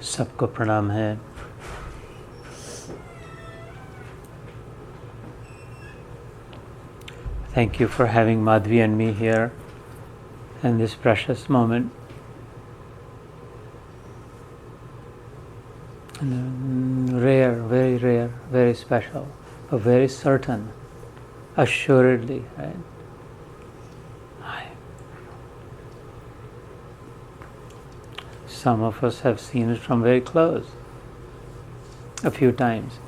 सबको प्रणाम है। Thank you for having Madhvi and me here in this precious moment. And rare, very special, but very certain, assuredly, right? Some of us have seen it from very close, a few times.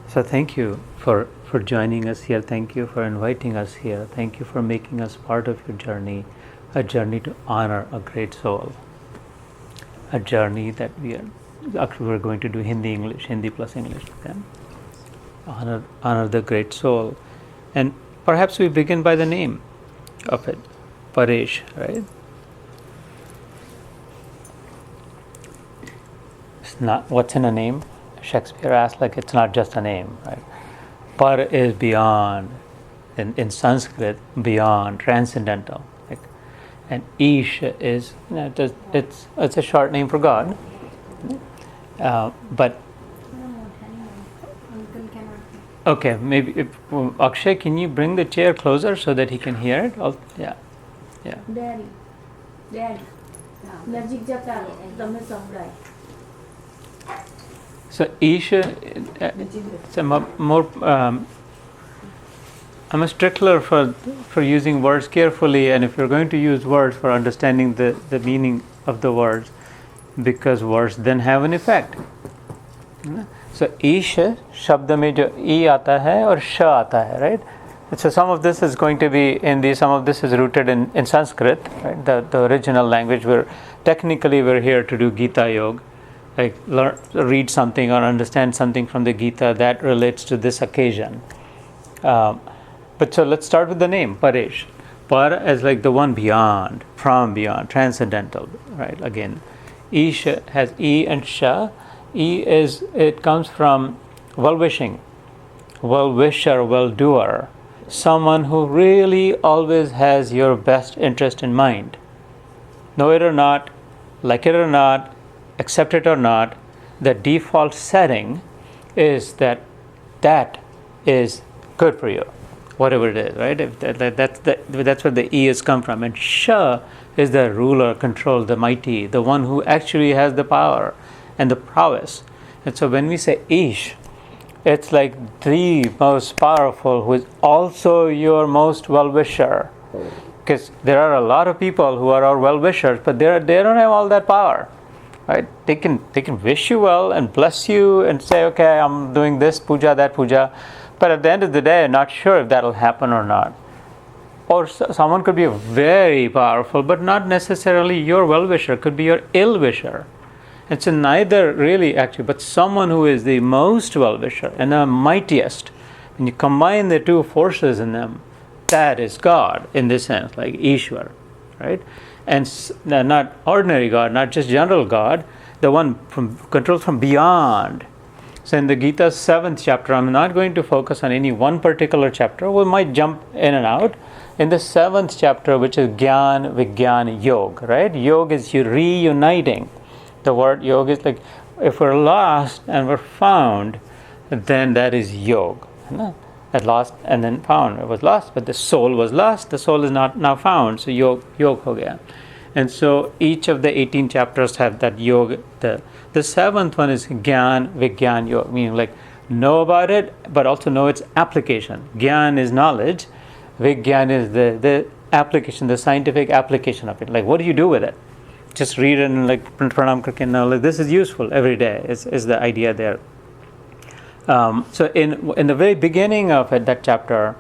So thank you for joining us here. Thank you for inviting us here. Thank you for making us part of your journey, a journey to honor a great soul. A journey that we're going to do Hindi plus English. Okay? Honor the great soul. And perhaps we begin by the name of it, Paresh, right? It's not what's in a name. Shakespeare asked, like, it's not just a name, right? Par is beyond, in Sanskrit, beyond, transcendental. Like, and Ish is, it's a short name for God. But okay, maybe if, Akshay, can you bring the chair closer so that he can hear it? Yeah. Daddy. Najik jata તમે સંભળાય. So Isha, I'm a stickler for using words carefully, and if you're going to use words, for understanding the meaning of the words, because words then have an effect. So Isha, shabda mein jo E aata hai aur Sha aata hai, right? So some of this is going to be Hindi, some of this is rooted in Sanskrit, right? The original language. We're here to do Gita Yoga. Like read something or understand something from the Gita that relates to this occasion. But so let's start with the name, Paresh. Par as like the one beyond, from beyond, transcendental, right? Again, Ish has E and Sha. It comes from well-wishing, well-wisher, well-doer. Someone who really always has your best interest in mind. Know it or not, like it or not, accept it or not, the default setting is that is good for you, whatever it is, right? If that's where the E has come from. And Sha is the ruler, control, the mighty, the one who actually has the power and the prowess. And so when we say Ish, it's like the most powerful, who is also your most well-wisher. Because there are a lot of people who are our well-wishers, but they don't have all that power. Right? They can wish you well and bless you and say, okay, I'm doing this puja, that puja, but at the end of the day, I'm not sure if that'll happen or not. Or someone could be very powerful, but not necessarily your well-wisher, could be your ill-wisher. And so neither really actually, but someone who is the most well-wisher and the mightiest, when you combine the two forces in them, that is God in this sense, like Ishwar, right? And not ordinary God, not just general God, the one controlled from beyond. So in the Gita's 7th chapter, I'm not going to focus on any one particular chapter. We might jump in and out. In the 7th chapter, which is Gyan, Vigyan, Yog, right? Yog is reuniting. The word Yog is like, if we're lost and we're found, then that is Yog. At lost and then found. It was lost, but the soul was lost. The soul is not now found. So yog ho gaya. And so each of the 18 chapters have that yoga. The 7th one is Gyan, Vigyan, Yoga, meaning like know about it, but also know its application. Gyan is knowledge. Vigyan is the application, the scientific application of it. Like, what do you do with it? Just read it and like pranam karke now. Like, this is useful every day. Is the idea there? So in the very beginning of it, that chapter,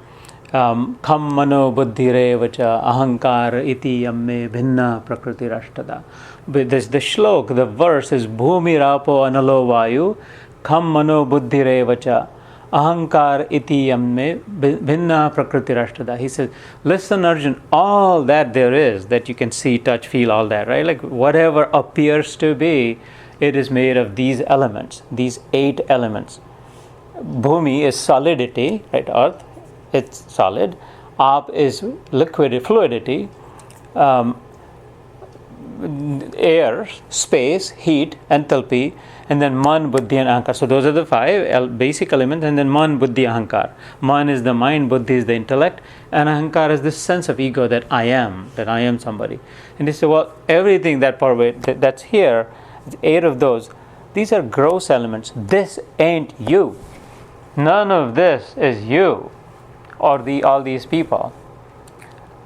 kham mano buddhire vacha ahankar iti yamme bhinna prakriti rashtada. The shlok, the verse is bhumi rapo analo vayu kham mano buddhire vacha ahankar iti yamme bhinna prakriti rashtada. He says, listen Arjun, all that there is, that you can see, touch, feel, all that, right? Like whatever appears to be, it is made of these elements, these 8 elements. Bhumi is solidity, right? Earth, it's solid. Aap is liquid, fluidity. air, space, heat, enthalpy, and then man, buddhi, and ahankar. So those are the five basic elements, and then man, buddhi, ahankar. Man is the mind, buddhi is the intellect, and ahankar is this sense of ego that I am somebody. And they say, well, everything that's here, 8 of those, these are gross elements. This ain't you. None of this is you or all these people.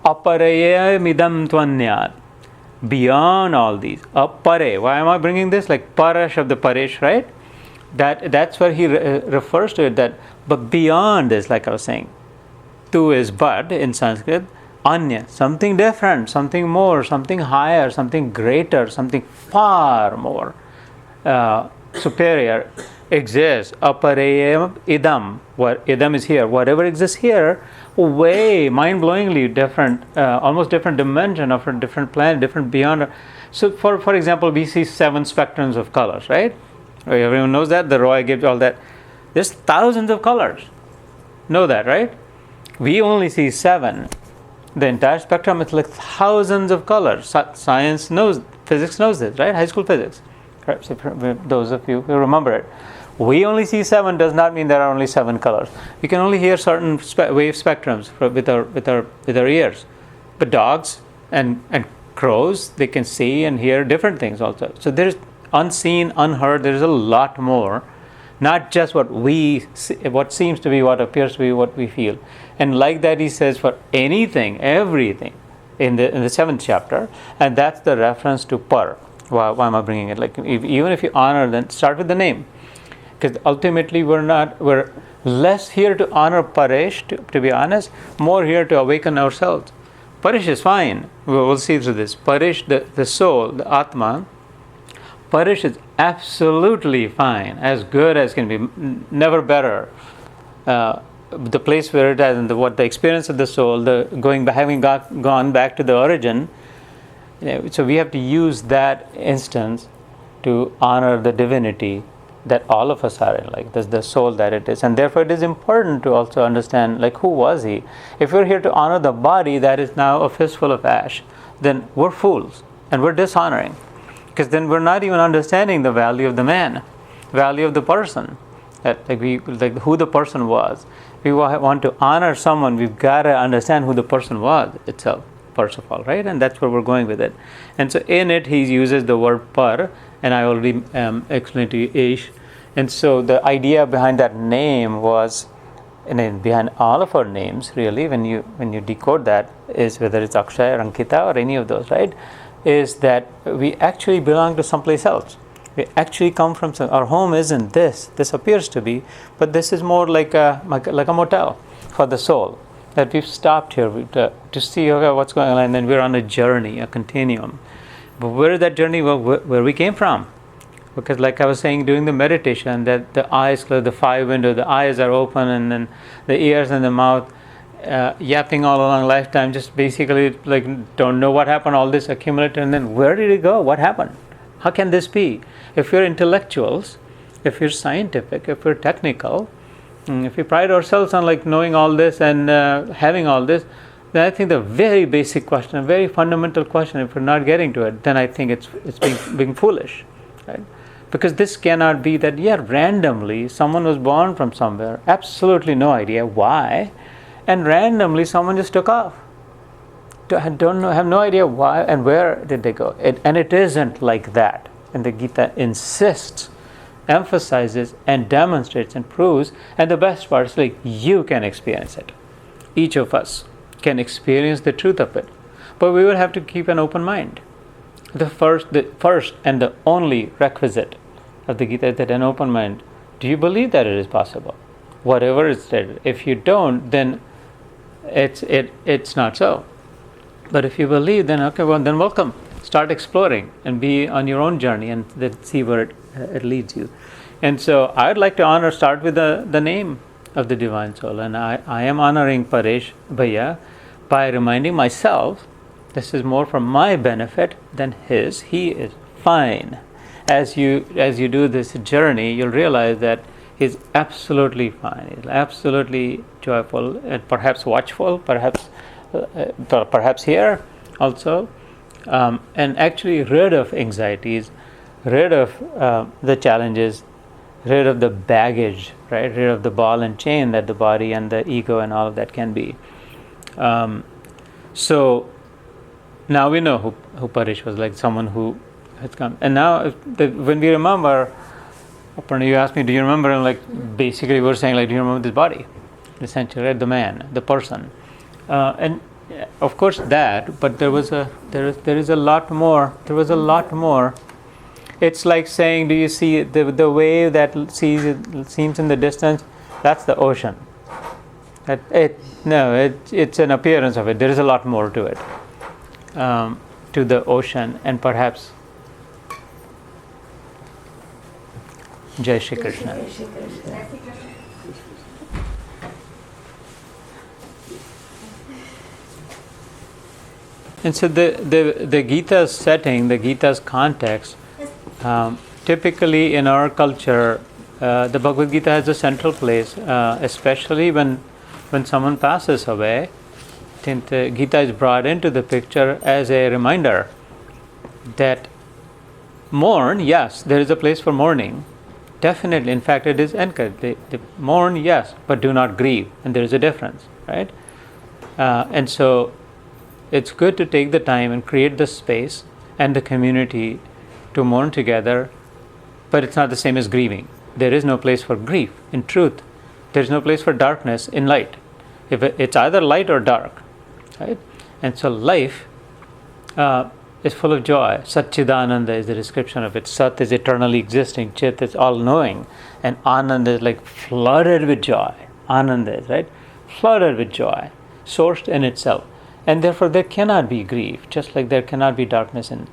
Aparaya midam tvanyat. Beyond all these. Apare. Why am I bringing this? Like Parash of the Paresh, right? That's where he refers to it. But beyond this, like I was saying, tu is but in Sanskrit, anya, something different, something more, something higher, something greater, something far more superior exists. Aparayam idam. What idam is here. Whatever exists here, way mind-blowingly different, almost different dimension of a different planet, different beyond. So, for example, we see 7 spectrums of colors, right? Everyone knows that. The Roy gives all that. There's thousands of colors. Know that, right? We only see 7. The entire spectrum is like thousands of colors. Science knows, physics knows this, right? High school physics. Perhaps those of you who remember it. We only see 7 does not mean there are only 7 colors. We can only hear certain wave spectrums with our ears. But dogs and crows, they can see and hear different things also. So there is unseen, unheard. There is a lot more, not just what we see, what seems to be, what appears to be, what we feel. And like that, he says for anything, everything, in the 7th chapter, and that's the reference to par. Why am I bringing it? Like even if you honor, then start with the name. Because ultimately we're less here to honor Paresh, to be honest, more here to awaken ourselves. Paresh is fine. We'll see through this. Paresh, the soul, the Atma, Paresh is absolutely fine, as good as can be, never better. The place where it is, and the experience of the soul, having gone back to the origin. So we have to use that instance to honor the divinity that all of us are in, like the soul that it is. And therefore it is important to also understand, like, who was he? If we're here to honor the body that is now a fistful of ash, then we're fools and we're dishonoring, because then we're not even understanding the value of the man, value of the person, like who the person was. We want to honor someone, we've got to understand who the person was itself, first of all, right? And that's where we're going with it. And so in it, he uses the word par, and I already explained to you ish. And so the idea behind that name was, and then behind all of our names, really, when you decode that, is whether it's Akshay or Ankita or any of those, right, is that we actually belong to someplace else. We actually come from our home isn't this. This appears to be, but this is more like a motel for the soul. That we've stopped here to see, okay, what's going on, and then we're on a journey, a continuum. But where is that journey? Well, where we came from. Because like I was saying during the meditation, that the eyes closed, the 5 windows, the eyes are open, and then the ears and the mouth yapping all along lifetime, just basically like don't know what happened, all this accumulated, and then where did it go? What happened? How can this be? If you're intellectuals, if you're scientific, if you're technical, if we pride ourselves on like knowing all this and having all this, then I think the very basic question, a very fundamental question, if we're not getting to it, then I think it's being foolish, right? Because this cannot be that, randomly someone was born from somewhere, absolutely no idea why, and randomly someone just took off. Have no idea why and where did they go. And it isn't like that. And the Gita insists, emphasizes, and demonstrates and proves. And the best part is like you can experience it. Each of us can experience the truth of it. But we will have to keep an open mind. The first and the only requisite of the Gita is that an open mind. Do you believe that it is possible? Whatever is said. If you don't, then it's not so. But if you believe, then okay, well, then welcome. Start exploring and be on your own journey, and then see where it leads you. And so I would like to start with the name of the Divine Soul. And I am honoring Paresh Bhaiya by reminding myself this is more for my benefit than his. He is fine. As you do this journey, you'll realize that he's absolutely fine. He's absolutely joyful and perhaps watchful, perhaps here also, and actually rid of anxieties, rid of the challenges, rid of the baggage, right? Rid of the ball and chain that the body and the ego and all of that can be. So now we know who Parish was, like someone who has come. And now when we remember, Aparna, you asked me, do you remember? And like basically we're saying, like, do you remember this body? Essentially, right? The man, the person. And of course that, but there is a lot more. There was a lot more. It's like saying, do you see the wave that seems in the distance? That's the ocean. It's an appearance of it. There is a lot more to it, to the ocean, and perhaps. Jai Shri Krishna. And so the Gita's setting, the Gita's context, typically in our culture, the Bhagwad Gita has a central place, especially when someone passes away. I think the Gita is brought into the picture as a reminder that mourn, yes, there is a place for mourning. Definitely, in fact, it is encouraged. They mourn, yes, but do not grieve, and there is a difference, right? And so it's good to take the time and create the space and the community to mourn together, but it's not the same as grieving. There is no place for grief. In truth, there is no place for darkness in light. If it's either light or dark, right? And so life is full of joy. Satchidananda is the description of it. Sat is eternally existing. Chit is all-knowing. And Ananda is like flooded with joy. Ananda is, right? Flooded with joy, sourced in itself. And therefore there cannot be grief, just like there cannot be darkness in.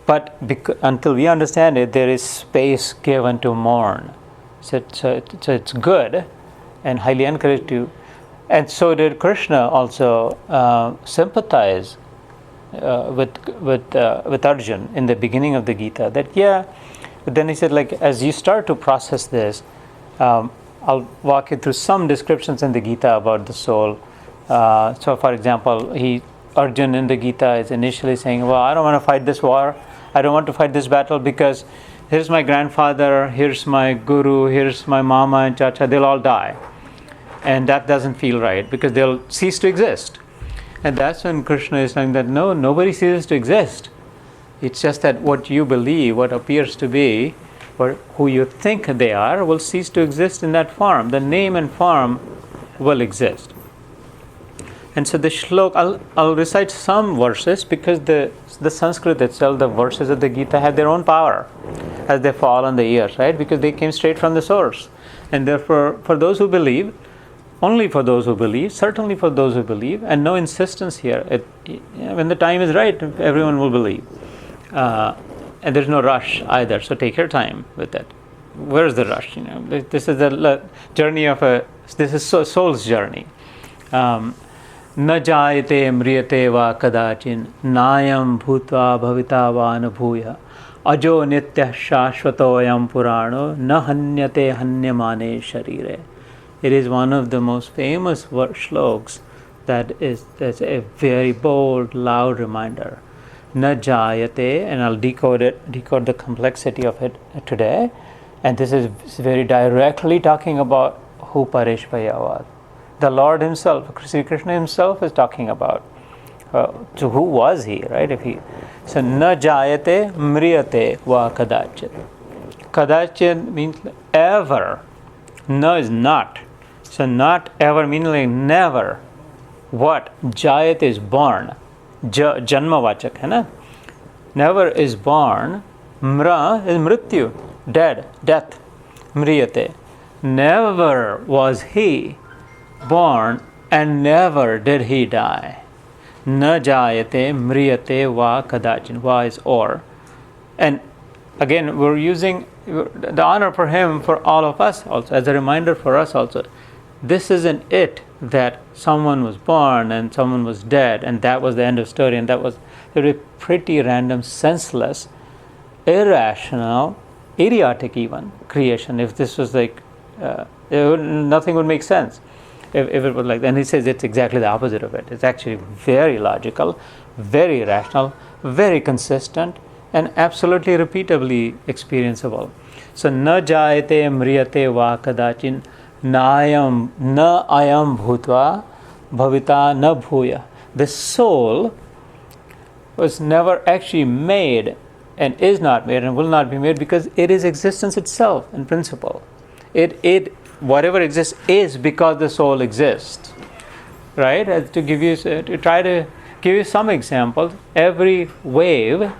But until we understand it, there is space given to mourn. So it's good and highly encouraged to. And so did Krishna also sympathize with Arjun in the beginning of the Gita. But then he said, like, as you start to process this, I'll walk you through some descriptions in the Gita about the soul. So, for example, Arjun in the Gita is initially saying, well, I don't want to fight this war. I don't want to fight this battle because here's my grandfather, here's my guru, here's my mama and chacha, they'll all die. And that doesn't feel right because they'll cease to exist. And that's when Krishna is saying that no, nobody ceases to exist. It's just that what you believe, what appears to be, or who you think they are, will cease to exist in that form. The name and form will exist. And so the shlok, I'll recite some verses because the Sanskrit itself, the verses of the Gita have their own power as they fall on the ears, right? Because they came straight from the source. And therefore, for those who believe, only for those who believe, certainly for those who believe, and no insistence here. When the time is right, everyone will believe. And there's no rush either, so take your time with it. Where's the rush? This is the journey of this is soul's journey. न जायते म्रियते वा कदाचिन नायम भूत्वा भविता वा न भूयः अजो नित्यः शाश्वतोऽयं पुराणो न हन्यते हन्यमाने शरीरे. It is one of the most famous shloks that's a very bold, loud reminder. Na jayate, and I'll decode the complexity of it today. And this is very directly talking about who Parishvaya was. The Lord himself, Shri Krishna himself is talking about. So who was he, right? So na jayate mriyate va kadachit. Kadachit means ever. Na is not. So not ever meaning like never. What? Jayat is born. Janmavachak, hai na? Never is born. Mra is mrityu, dead, death. Mriyate. Never was he born and never did he die. Na jayate mriyate va kadachin. Va is or. And again, we're using the honor for him for all of us also, as a reminder for us also. This isn't it that someone was born and someone was dead and that was the end of story, and that was a pretty random, senseless, irrational, idiotic even creation. If this was like, nothing would make sense if it was like that. And he says it's exactly the opposite of it. It's actually very logical, very rational, very consistent, and absolutely repeatably experienceable. So, na jayate mriyate va kadachin nayam na ayam bhutva bhavita na bhuya. The soul was never actually made and is not made and will not be made because it is existence itself in principle. It whatever exists is because the soul exists. Right? To try to give you some examples, every wave,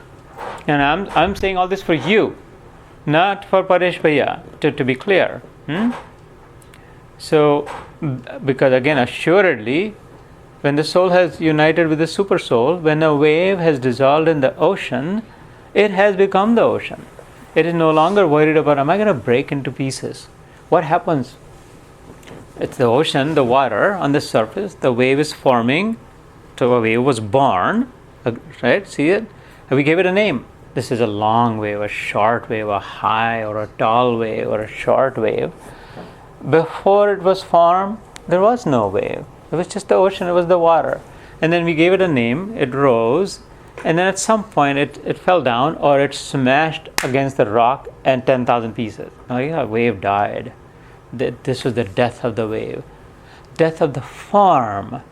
and I'm saying all this for you, not for Paresh Bhaiya, to be clear. So, because again, assuredly, when the soul has united with the super soul, when a wave has dissolved in the ocean, it has become the ocean. It is no longer worried about, am I going to break into pieces? What happens? It's the ocean, the water on the surface, the wave is forming, so a wave was born, right? See it? And we gave it a name. This is a long wave, a short wave, a high or a tall wave or a short wave. Before it was formed, there was no wave. It was just the ocean, it was the water. And then we gave it a name, it rose, and then at some point it fell down or it smashed against the rock and 10,000 pieces. Now, a wave died. This was the death of the wave. Death of the form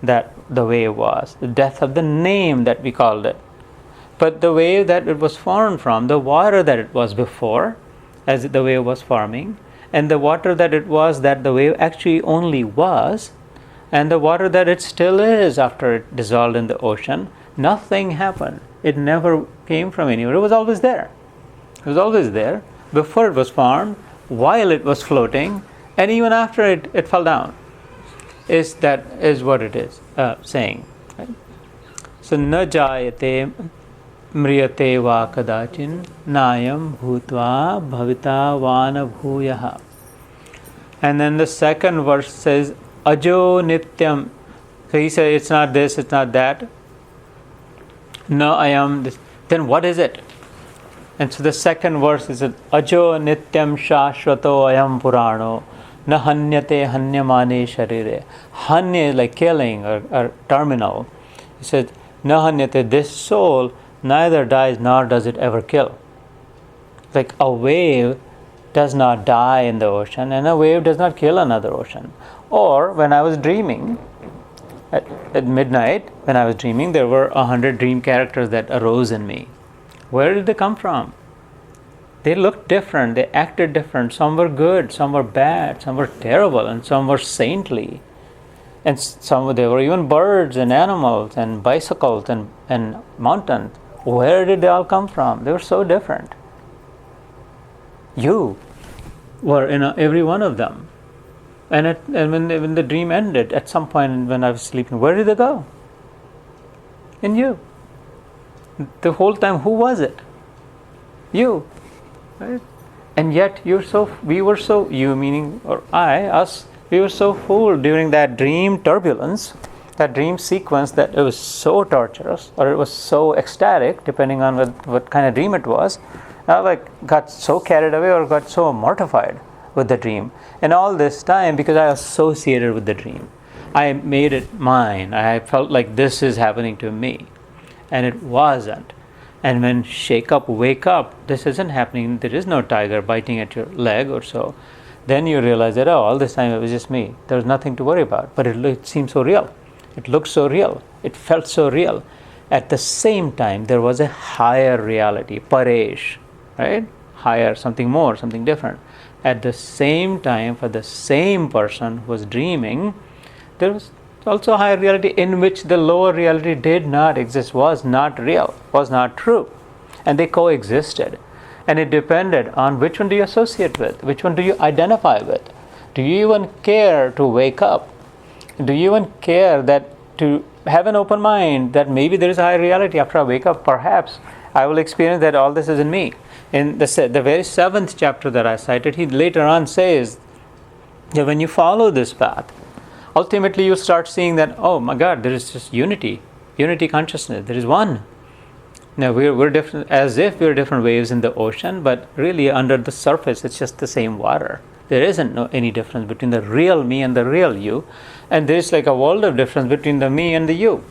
that the wave was. The death of the name that we called it. But the wave that it was formed from, the water that it was before, as the wave was forming, and the water that it was that the wave actually only was, and the water that it still is after it dissolved in the ocean, nothing happened. It never came from anywhere. It was always there. It was always there before it was formed, while it was floating, and even after it fell down. That is what it is saying. Right? So, na jayate mriyate va kadachin nayam bhutva bhavita vana bhuyaha. And then the second verse says, ajo nityam. So he said, it's not this, it's not that. No, I am this. Then what is it? And so the second verse is ajo nityam shashvato ayam purano na hanyate hanyamane sharire. Hanya is like killing or terminal. He said, na hanyate, this soul neither dies nor does it ever kill. Like a wave does not die in the ocean and a wave does not kill another ocean. Or when I was dreaming, at midnight, when I was dreaming, there were 100 dream characters that arose in me. Where did they come from? They looked different, they acted different. Some were good, some were bad, some were terrible, and some were saintly. And there were even birds and animals and bicycles and mountains. Where did they all come from? They were so different. You were in every one of them. And when the dream ended, at some point when I was sleeping, where did they go? In you. The whole time, who was it? You. Right? And yet we were so, you meaning, or us, we were so fooled during that dream turbulence, that dream sequence, that it was so torturous, or it was so ecstatic, depending on what kind of dream it was. I got so carried away or got so mortified with the dream. And all this time, because I associated with the dream, I made it mine. I felt like this is happening to me. And it wasn't. And when shake up, wake up, this isn't happening. There is no tiger biting at your leg or so. Then you realize that, all this time it was just me. There was nothing to worry about. But it seemed so real. It looked so real. It felt so real. At the same time, there was a higher reality, paresh, right? Higher, something more, something different. At the same time, for the same person who was dreaming, there was also a higher reality in which the lower reality did not exist, was not real, was not true. And they coexisted. And it depended on which one do you associate with, which one do you identify with. Do you even care to wake up? Do you even care that to have an open mind that maybe there is a higher reality after I wake up? Perhaps I will experience that all this is in me. In the very 7th chapter that I cited, he later on says that when you follow this path, ultimately you start seeing that, oh my God, there is just unity consciousness. There is one. Now we're different, as if we're different waves in the ocean, but really under the surface it's just the same water. There isn't any difference between the real me and the real you, and there's like a world of difference between the me and the you.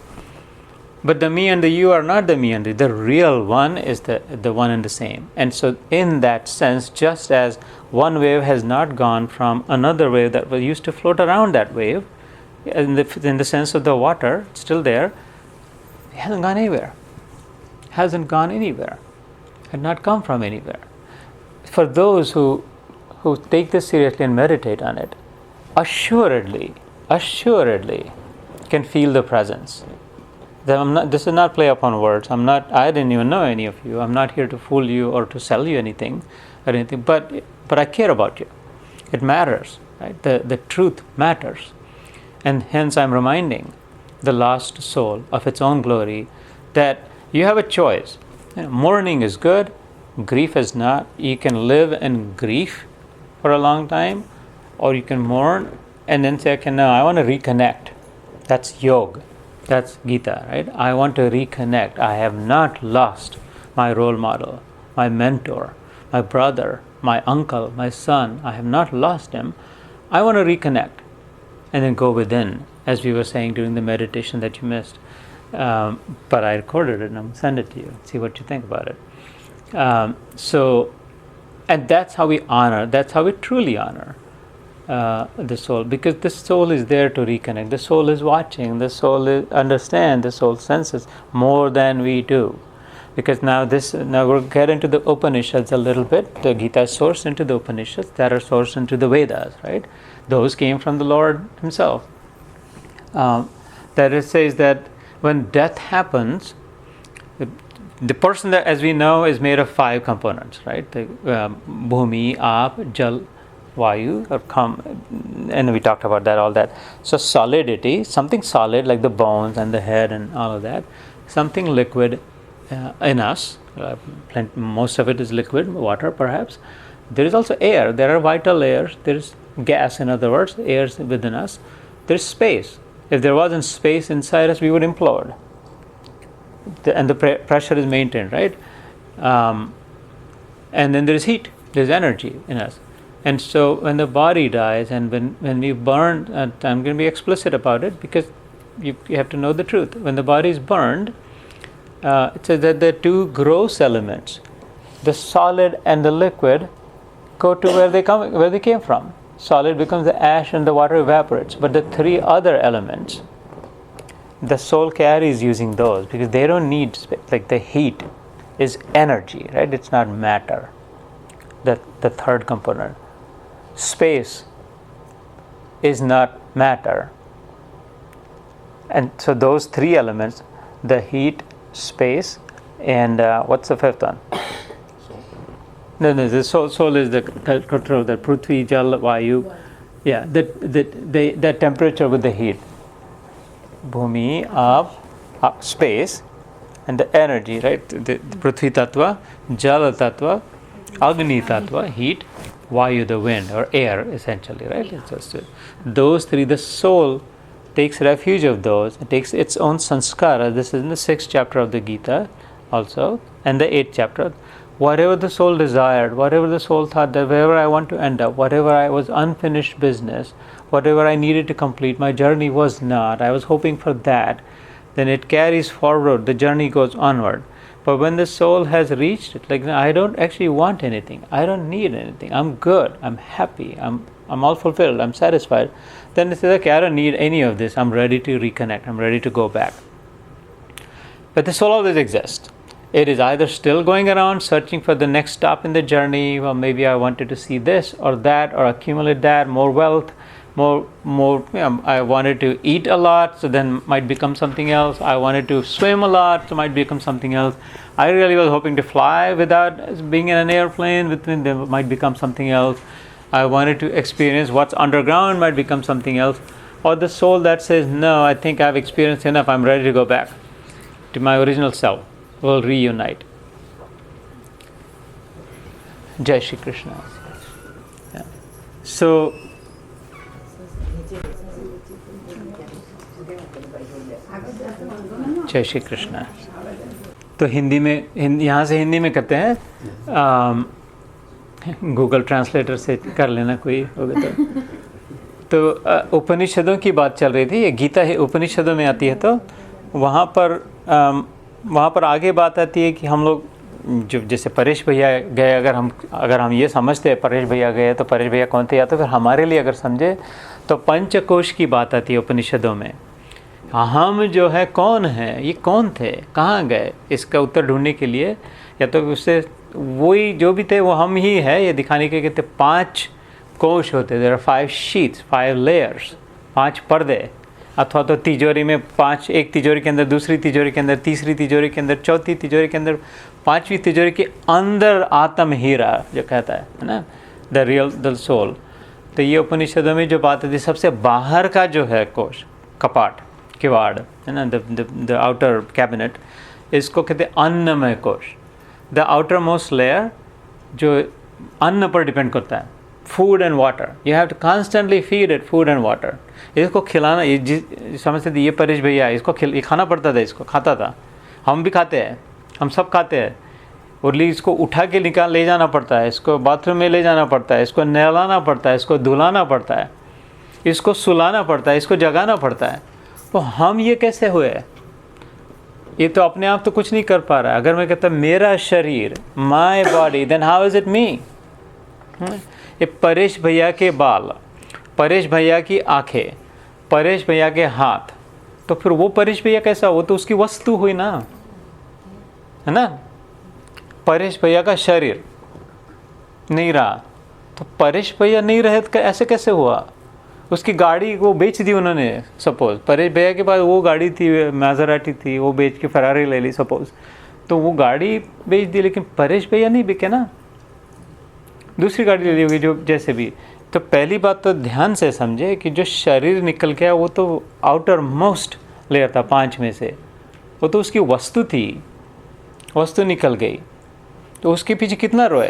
But the me and the you are not the me and the real one is the one and the same. And so in that sense, just as one wave has not gone from another wave that was used to float around that wave, in the sense of the water, it's still there, it hasn't gone anywhere. Hasn't gone anywhere. Had not come from anywhere. For those who take this seriously and meditate on it, assuredly can feel the presence. This is not play upon words. I didn't even know any of you. I'm not here to fool you or to sell you anything, but I care about you. It matters, right? The truth matters. And hence I'm reminding the lost soul of its own glory that you have a choice. Mourning is good, grief is not. You can live in grief for a long time, or you can mourn and then say, okay, now I want to reconnect. That's yoga. That's Gita, right? I want to reconnect. I have not lost my role model, my mentor, my brother, my uncle, my son. I have not lost him. I want to reconnect. And then go within, as we were saying during the meditation that you missed. But I recorded it and I'm going to send it to you. See what you think about it. And that's how we honor, that's how we truly honor the soul, because the soul is there to reconnect. The soul is watching, the soul understands, the soul senses more than we do. Because now we'll get into the Upanishads a little bit. The Gita is sourced into the Upanishads that are sourced into the Vedas, right? Those came from the Lord himself. That it says that when death happens, the person that, as we know, is made of 5 components, right? The bhumi, aap, jal, vayu, and we talked about that, all that. So solidity, something solid like the bones and the head and all of that. Something liquid in us. Most of it is liquid, water perhaps. There is also air. There are vital layers. There is gas, in other words, air within us. There is space. If there wasn't space inside us, we would implode. And the pressure is maintained, right? And then there is heat. There is energy in us. And so when the body dies and when we burn, and I'm going to be explicit about it because you have to know the truth. When the body is burned, it says that the 2 gross elements, the solid and the liquid, go to where they came from. Solid becomes the ash and the water evaporates. But the 3 other elements, the soul carries using those because they don't need space. Like the heat is energy, right? It's not matter. The 3rd component. Space is not matter. And so those 3 elements, the heat, space, and what's the 5th one? No, the soul is the control, the Prithvi, Jal, Vayu. Yeah, the temperature with the heat. Bhumi, Aap, space, and the energy, right? The Prithvi Tattva, Jal Tattva, Agni Tattva, heat, Vayu, the wind, or air, essentially, right? It's just those 3, the soul takes refuge of those. It takes its own sanskara. This is in the 6th chapter of the Gita also, and the 8th chapter. Whatever the soul desired, whatever the soul thought that wherever I want to end up, whatever I was unfinished business, whatever I needed to complete, my journey was not, I was hoping for that, then it carries forward, the journey goes onward. But when the soul has reached it, like I don't actually want anything, I don't need anything, I'm good, I'm happy, I'm all fulfilled, I'm satisfied, then it says, okay, I don't need any of this, I'm ready to reconnect, I'm ready to go back. But the soul always exists. It is either still going around searching for the next stop in the journey. Well, maybe I wanted to see this or that or accumulate that, more wealth, more. I wanted to eat a lot, so then might become something else. I wanted to swim a lot, so might become something else. I really was hoping to fly without being in an airplane. Them might become something else. I wanted to experience what's underground, might become something else. Or the soul that says, no, I think I've experienced enough. I'm ready to go back to my original self. Will reunite. Jai Shri Krishna. Yeah. So, जय श्री कृष्ण. तो हिंदी में यहाँ से हिंदी में करते हैं, Google translator से कर लेना कोई होगा तो उपनिषदों की बात चल रही थी. ये गीता है उपनिषदों में आती है, तो वहाँ पर वहाँ पर आगे बात आती है कि हम लोग जो जैसे परेश भैया गए, अगर हम ये समझते हैं परेश भैया गए तो परेश भैया कौन थे, या तो फिर हमारे लिए अगर समझे तो पंचकोश की बात आती है उपनिषदों में। हम जो है कौन है, ये कौन थे, कहाँ गए, इसका उत्तर ढूंढने के लिए या तो उससे वही जो भी थे वो हम ही है ये दिखाने के कहते 5 कोश होते, देयर आर 5 शीट्स, 5 लेयर्स, 5 पर्दे, अथवा तो तिजोरी में 5, एक तिजोरी के अंदर, दूसरी तिजोरी के अंदर, तीसरी तिजोरी के अंदर, चौथी तिजोरी के अंदर, 5वीं तिजोरी के अंदर आत्म हीरा जो कहता है ना, द रियल द सोल। तो ये उपनिषदों में जो बात है सबसे बाहर का जो है कोश, कपाट, किवाड़ है ना, द आउटर कैबिनेट, इसको कहते हैं अन्नमय कोश। द आउटर मोस्ट लेयर जो अन्न पर डिपेंड करता है, food and water, you have to constantly feed it food and water. इसको खिलाना, ये समझते थे ये परेश भैया, इसको ये खाना पड़ता था, इसको खाता था, हम भी खाते हैं, हम सब खाते हैं। और इसको उठा के निकाल ले जाना पड़ता है, इसको बाथरूम में ले जाना पड़ता है, इसको नहलाना पड़ता है, इसको धुलाना पड़ता है, इसको सुलाना पड़ता है, इसको जगाना पड़ता है। तो हम ये कैसे हुए? ये तो अपने आप तो कुछ नहीं कर पा रहा है। अगर मैं कहता मेरा शरीर, my body, then how is it me? ये परेश भैया के बाल, परेश भैया की आंखें, परेश भैया के हाथ, तो फिर वो परेश भैया कैसा? वो तो उसकी वस्तु हुई ना, है ना। परेश भैया का शरीर नहीं रहा तो परेश भैया नहीं रहे तो ऐसे कैसे हुआ? उसकी गाड़ी वो बेच दी उन्होंने, सपोज परेश भैया के पास वो गाड़ी थी, मैजराटी थी, वो बेच के फरारी ले ली सपोज, तो वो गाड़ी बेच दी, लेकिन परेश भैया नहीं बिके ना, दूसरी गाड़ी ले ली होगी जो जैसे भी। तो पहली बात तो ध्यान से समझे कि जो शरीर निकल गया वो तो आउटर मोस्ट लेयर था 5 में से, वो तो उसकी वस्तु थी, वस्तु निकल गई, तो उसके पीछे कितना रोए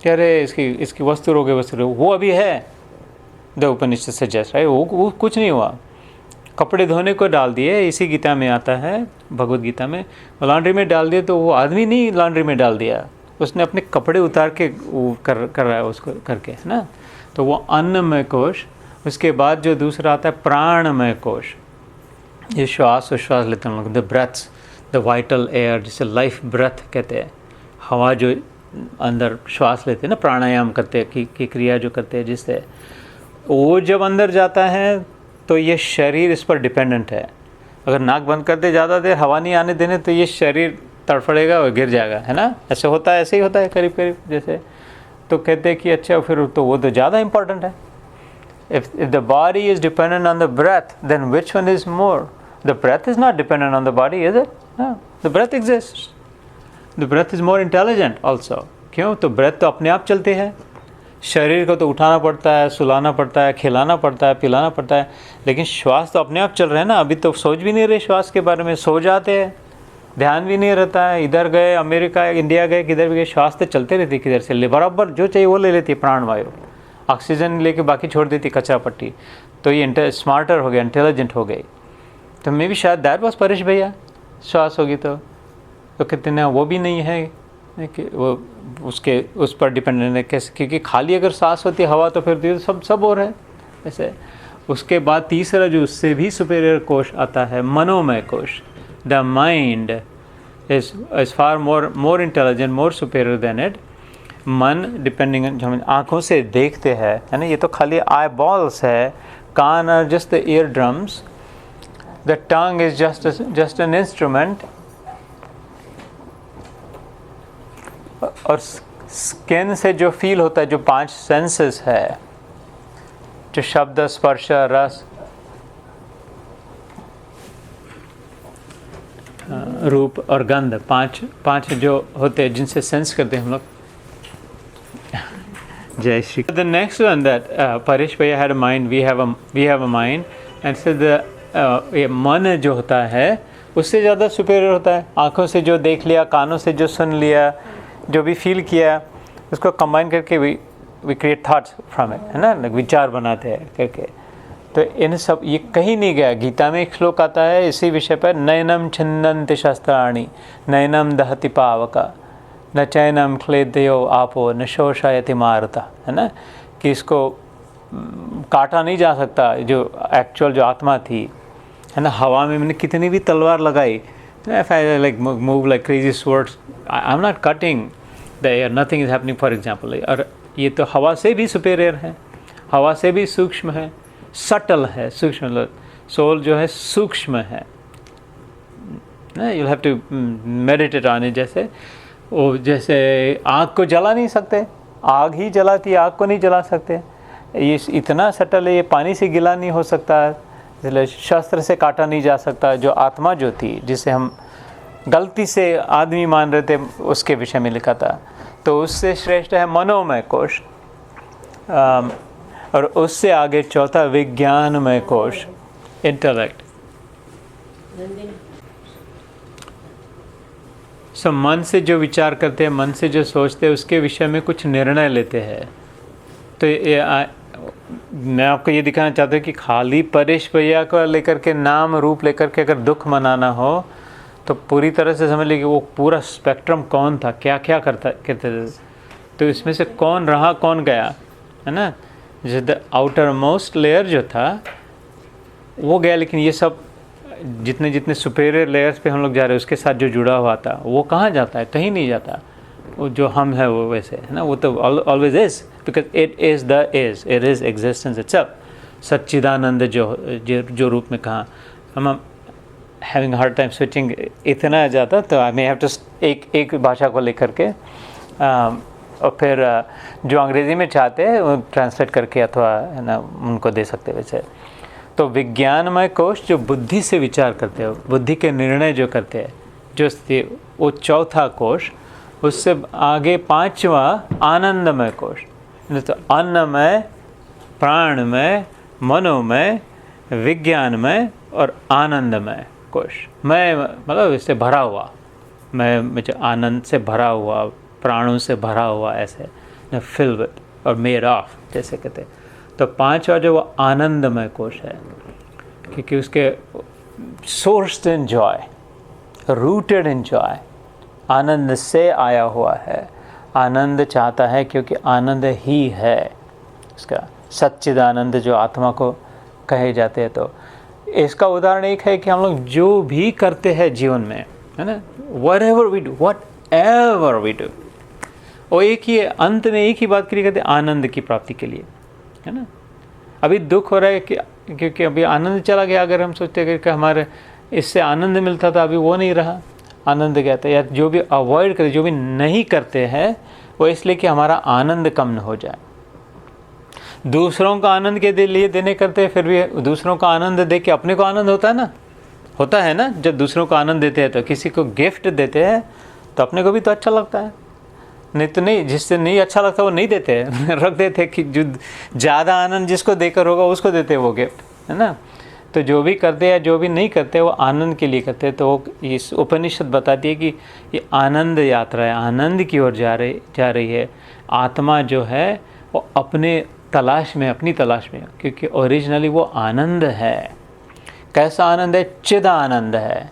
कि अरे इसकी वस्तु रोगे, वस्तु रोगे, वो अभी है। द उपनिषद सजेस्ट राइट, वो कुछ नहीं हुआ। कपड़े धोने को डाल दिए, इसी गीता में आता है, भगवत गीता में, लॉन्ड्री में डाल दिए, तो वो आदमी नहीं लॉन्ड्री में डाल दिया, उसने अपने कपड़े उतार के वो कर रहा है उसको करके, है ना। तो वो अन्नमय कोश। उसके बाद जो दूसरा आता है प्राणमय कोश, ये श्वास उश्वास लेते हैं लोग, the breaths, the vital air, जिसे लाइफ ब्रेथ कहते हैं, हवा जो अंदर श्वास लेते हैं ना, प्राणायाम करते हैं की क्रिया जो करते हैं, जिससे वो जब अंदर जाता है तो ये शरीर इस पर डिपेंडेंट है। अगर नाक बंद कर दे ज़्यादा देर, हवा नहीं आने देने, तो ये शरीर तड़फड़ेगा और गिर जाएगा, है ना। ऐसे होता है, ऐसे ही होता है करीब करीब जैसे। तो कहते हैं कि अच्छा फिर तो वो तो ज़्यादा इंपॉर्टेंट है। If the body is dependent on the breath, then which one is more? The breath is not dependent on the body, is it? No, the breath exists. The breath is more intelligent also. क्यों? तो breath तो अपने आप चलती है, शरीर को तो उठाना पड़ता है, सुलाना पड़ता है, खिलाना पड़ता है, पिलाना पड़ता है, लेकिन श्वास तो अपने आप चल रहे हैं ना। अभी तो सोच भी नहीं रहे श्वास के बारे में, सो जाते हैं, ध्यान भी नहीं रहता है, इधर गए अमेरिका इंडिया गए किधर भी गए, श्वास तो चलते रहती है, किधर से ले बराबर जो चाहिए वो ले लेती है, प्राणवायु, ऑक्सीजन लेके बाकी छोड़ देती कचरा पट्टी। तो ये स्मार्टर हो गया, इंटेलिजेंट हो गई। तो मे भी शायद दैट वाज परेश भैया, श्वास होगी तो कहते ना वो भी नहीं है कि वो उसके उस पर डिपेंडेंट है कैसे, क्योंकि खाली अगर सांस होती हवा तो फिर तो सब हो रहा है ऐसे। उसके बाद तीसरा जो उससे भी सुपेरियर कोश आता है, मनोमय कोश। The mind is far more intelligent, more superior than it. मन डिपेंडिंग, हम आँखों से देखते हैं, है ना, ये तो खाली आई बॉल्स है, कान are just the eardrums, the tongue is just an instrument, और स्किन से जो फील होता है, जो 5 सेंसेस है, जो शब्द स्पर्श रस रूप और गंध, पांच जो होते हैं जिनसे सेंस करते हैं हम लोग। Jai Shri. The next one that Paresh भैया had a mind, we have a mind, and so the ये मन जो होता है उससे ज़्यादा सुपेरियर होता है। आँखों से जो देख लिया, कानों से जो सुन लिया, जो भी फील किया, उसको कंबाइन करके we create thoughts from it, है ना, विचार बनाते हैं करके। तो इन सब ये कहीं नहीं गया। गीता में एक श्लोक आता है इसी विषय पर, नयनम छिन्नन्ति शस्त्राणि नयनम दहति पावका न चैनम क्लेदयो आपो न शोषयति मारुता, है ना, कि इसको काटा नहीं जा सकता। जो एक्चुअल जो आत्मा थी, है ना, हवा में मैंने कितनी भी तलवार लगाई If I like move like crazy swords, I'm not cutting the air, nothing is happening, for example. और ये तो हवा से भी सुपेरियर है, हवा से भी सूक्ष्म है, सटल है, सूक्ष्म, सोल जो है सूक्ष्म है. You'll have to meditate on it. जैसे आग को जला नहीं सकते, आग ही जलाती है, आग को नहीं जला सकते. ये इतना सटल है, ये पानी से गिला नहीं हो सकता, इसलिए शस्त्र से काटा नहीं जा सकता. जो आत्मा जो थी, जिसे हम गलती से आदमी मान रहे थे, उसके विषय में लिखा था. तो उससे श्रेष्ठ है मनोमय कोश, और उससे आगे चौथा विज्ञानमय कोश, इंटेलेक्ट. सो मन से जो विचार करते हैं, मन से जो सोचते हैं, उसके विषय में कुछ निर्णय लेते हैं. तो मैं आपको ये दिखाना चाहता हूँ कि खाली परेश भैया को लेकर के, नाम रूप लेकर के अगर दुख मनाना हो, तो पूरी तरह से समझ लीजिए कि वो पूरा स्पेक्ट्रम कौन था, क्या क्या करते थे. तो इसमें से कौन रहा, कौन गया, है ना. जैसे द आउटर मोस्ट लेयर जो था वो गया, लेकिन ये सब जितने जितने सुपेरियर लेयर्स पे हम लोग जा रहे हैं, उसके साथ जो जुड़ा हुआ था, वो कहाँ जाता है, कहीं नहीं जाता. वो जो हम है वो वैसे है ना, वो तो always is, because it is the is, it is existence itself. सच्चिदानंद जो रूप में कहा, हम हैविंग हार्ड टाइम स्विचिंग इतना जाता, तो आई मे हैव टू एक भाषा को लेकर के और फिर जो अंग्रेज़ी में चाहते हैं वो ट्रांसलेट करके अथवा है ना उनको दे सकते वैसे. तो विज्ञानमय कोश जो बुद्धि से विचार करते हो, बुद्धि के निर्णय जो करते हैं, जो वो चौथा कोश. उससे आगे पांचवा आनंदमय कोश. तो अन्नमय, प्राणमय, मनोमय, विज्ञानमय और आनंदमय कोश. मैं मतलब इससे भरा हुआ, मैं मुझे आनंद से भरा हुआ, प्राणों से भरा हुआ, ऐसे फिल विद और मेड ऑफ जैसे कहते. तो पांचवा जो वो आनंदमय कोश है, क्योंकि उसके sourced in joy, rooted in joy, आनंद से आया हुआ है. आनंद चाहता है क्योंकि आनंद ही है इसका सच्चिदानंद जो आत्मा को कहे जाते हैं. तो इसका उदाहरण एक है कि हम लोग जो भी करते हैं जीवन में, है ना, whatever we do, whatever we do, और एक ही अंत में एक ही बात के लिए कहते हैं, आनंद की प्राप्ति के लिए, है ना. अभी दुख हो रहा है क्योंकि अभी आनंद चला गया. अगर हम सोचते हैं कि हमारे इससे आनंद मिलता था, अभी वो नहीं रहा, आनंद गया था. या जो भी अवॉइड करते, जो भी नहीं करते हैं, वो इसलिए कि हमारा आनंद कम न हो जाए. दूसरों का आनंद के लिए देने करते हैं, फिर भी दूसरों का आनंद दे के अपने को आनंद होता है ना, होता है ना. जब दूसरों को आनंद देते हैं, तो किसी को गिफ्ट देते हैं तो अपने को भी तो अच्छा लगता है. नहीं तो नहीं, जिससे नहीं अच्छा लगता वो नहीं देते हैं रख देते कि जो ज़्यादा आनंद जिसको देकर होगा उसको देते हैं वो गिफ्ट, है ना. तो जो भी करते हैं, जो भी नहीं करते, वो आनंद के लिए करते हैं. तो इस उपनिषद बताती है कि ये आनंद यात्रा है, आनंद की ओर जा रही है. आत्मा जो है वो अपने तलाश में, अपनी तलाश में, क्योंकि ओरिजिनली वो आनंद है. कैसा आनंद है? चिदानंद है.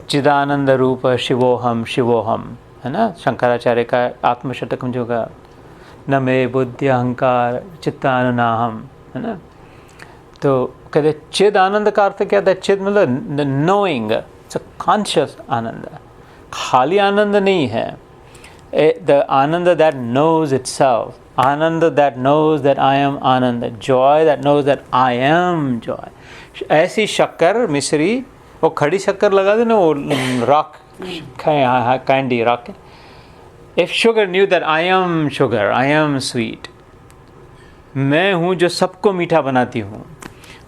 चिदानंद रूप शिवोहम शिवोहम, है ना. शंकराचार्य का आत्मशतकम जो का, न मे बुद्धि अहंकार चित्तानुनाहम, है ना. तो कहते चिद आनंद का अर्थ क्या था? चिद मतलब knowing, it's a conscious ananda. खाली आनंद नहीं है, the ananda that knows itself, ananda that knows that I am ananda, joy that knows that I am joy. ऐसी शक्कर मिश्री, वो खड़ी शक्कर लगा दे ना, वो rock candy rock. If sugar knew that I M sugar, I am sweet, मैं हूँ जो सबको मीठा बनाती हूँ.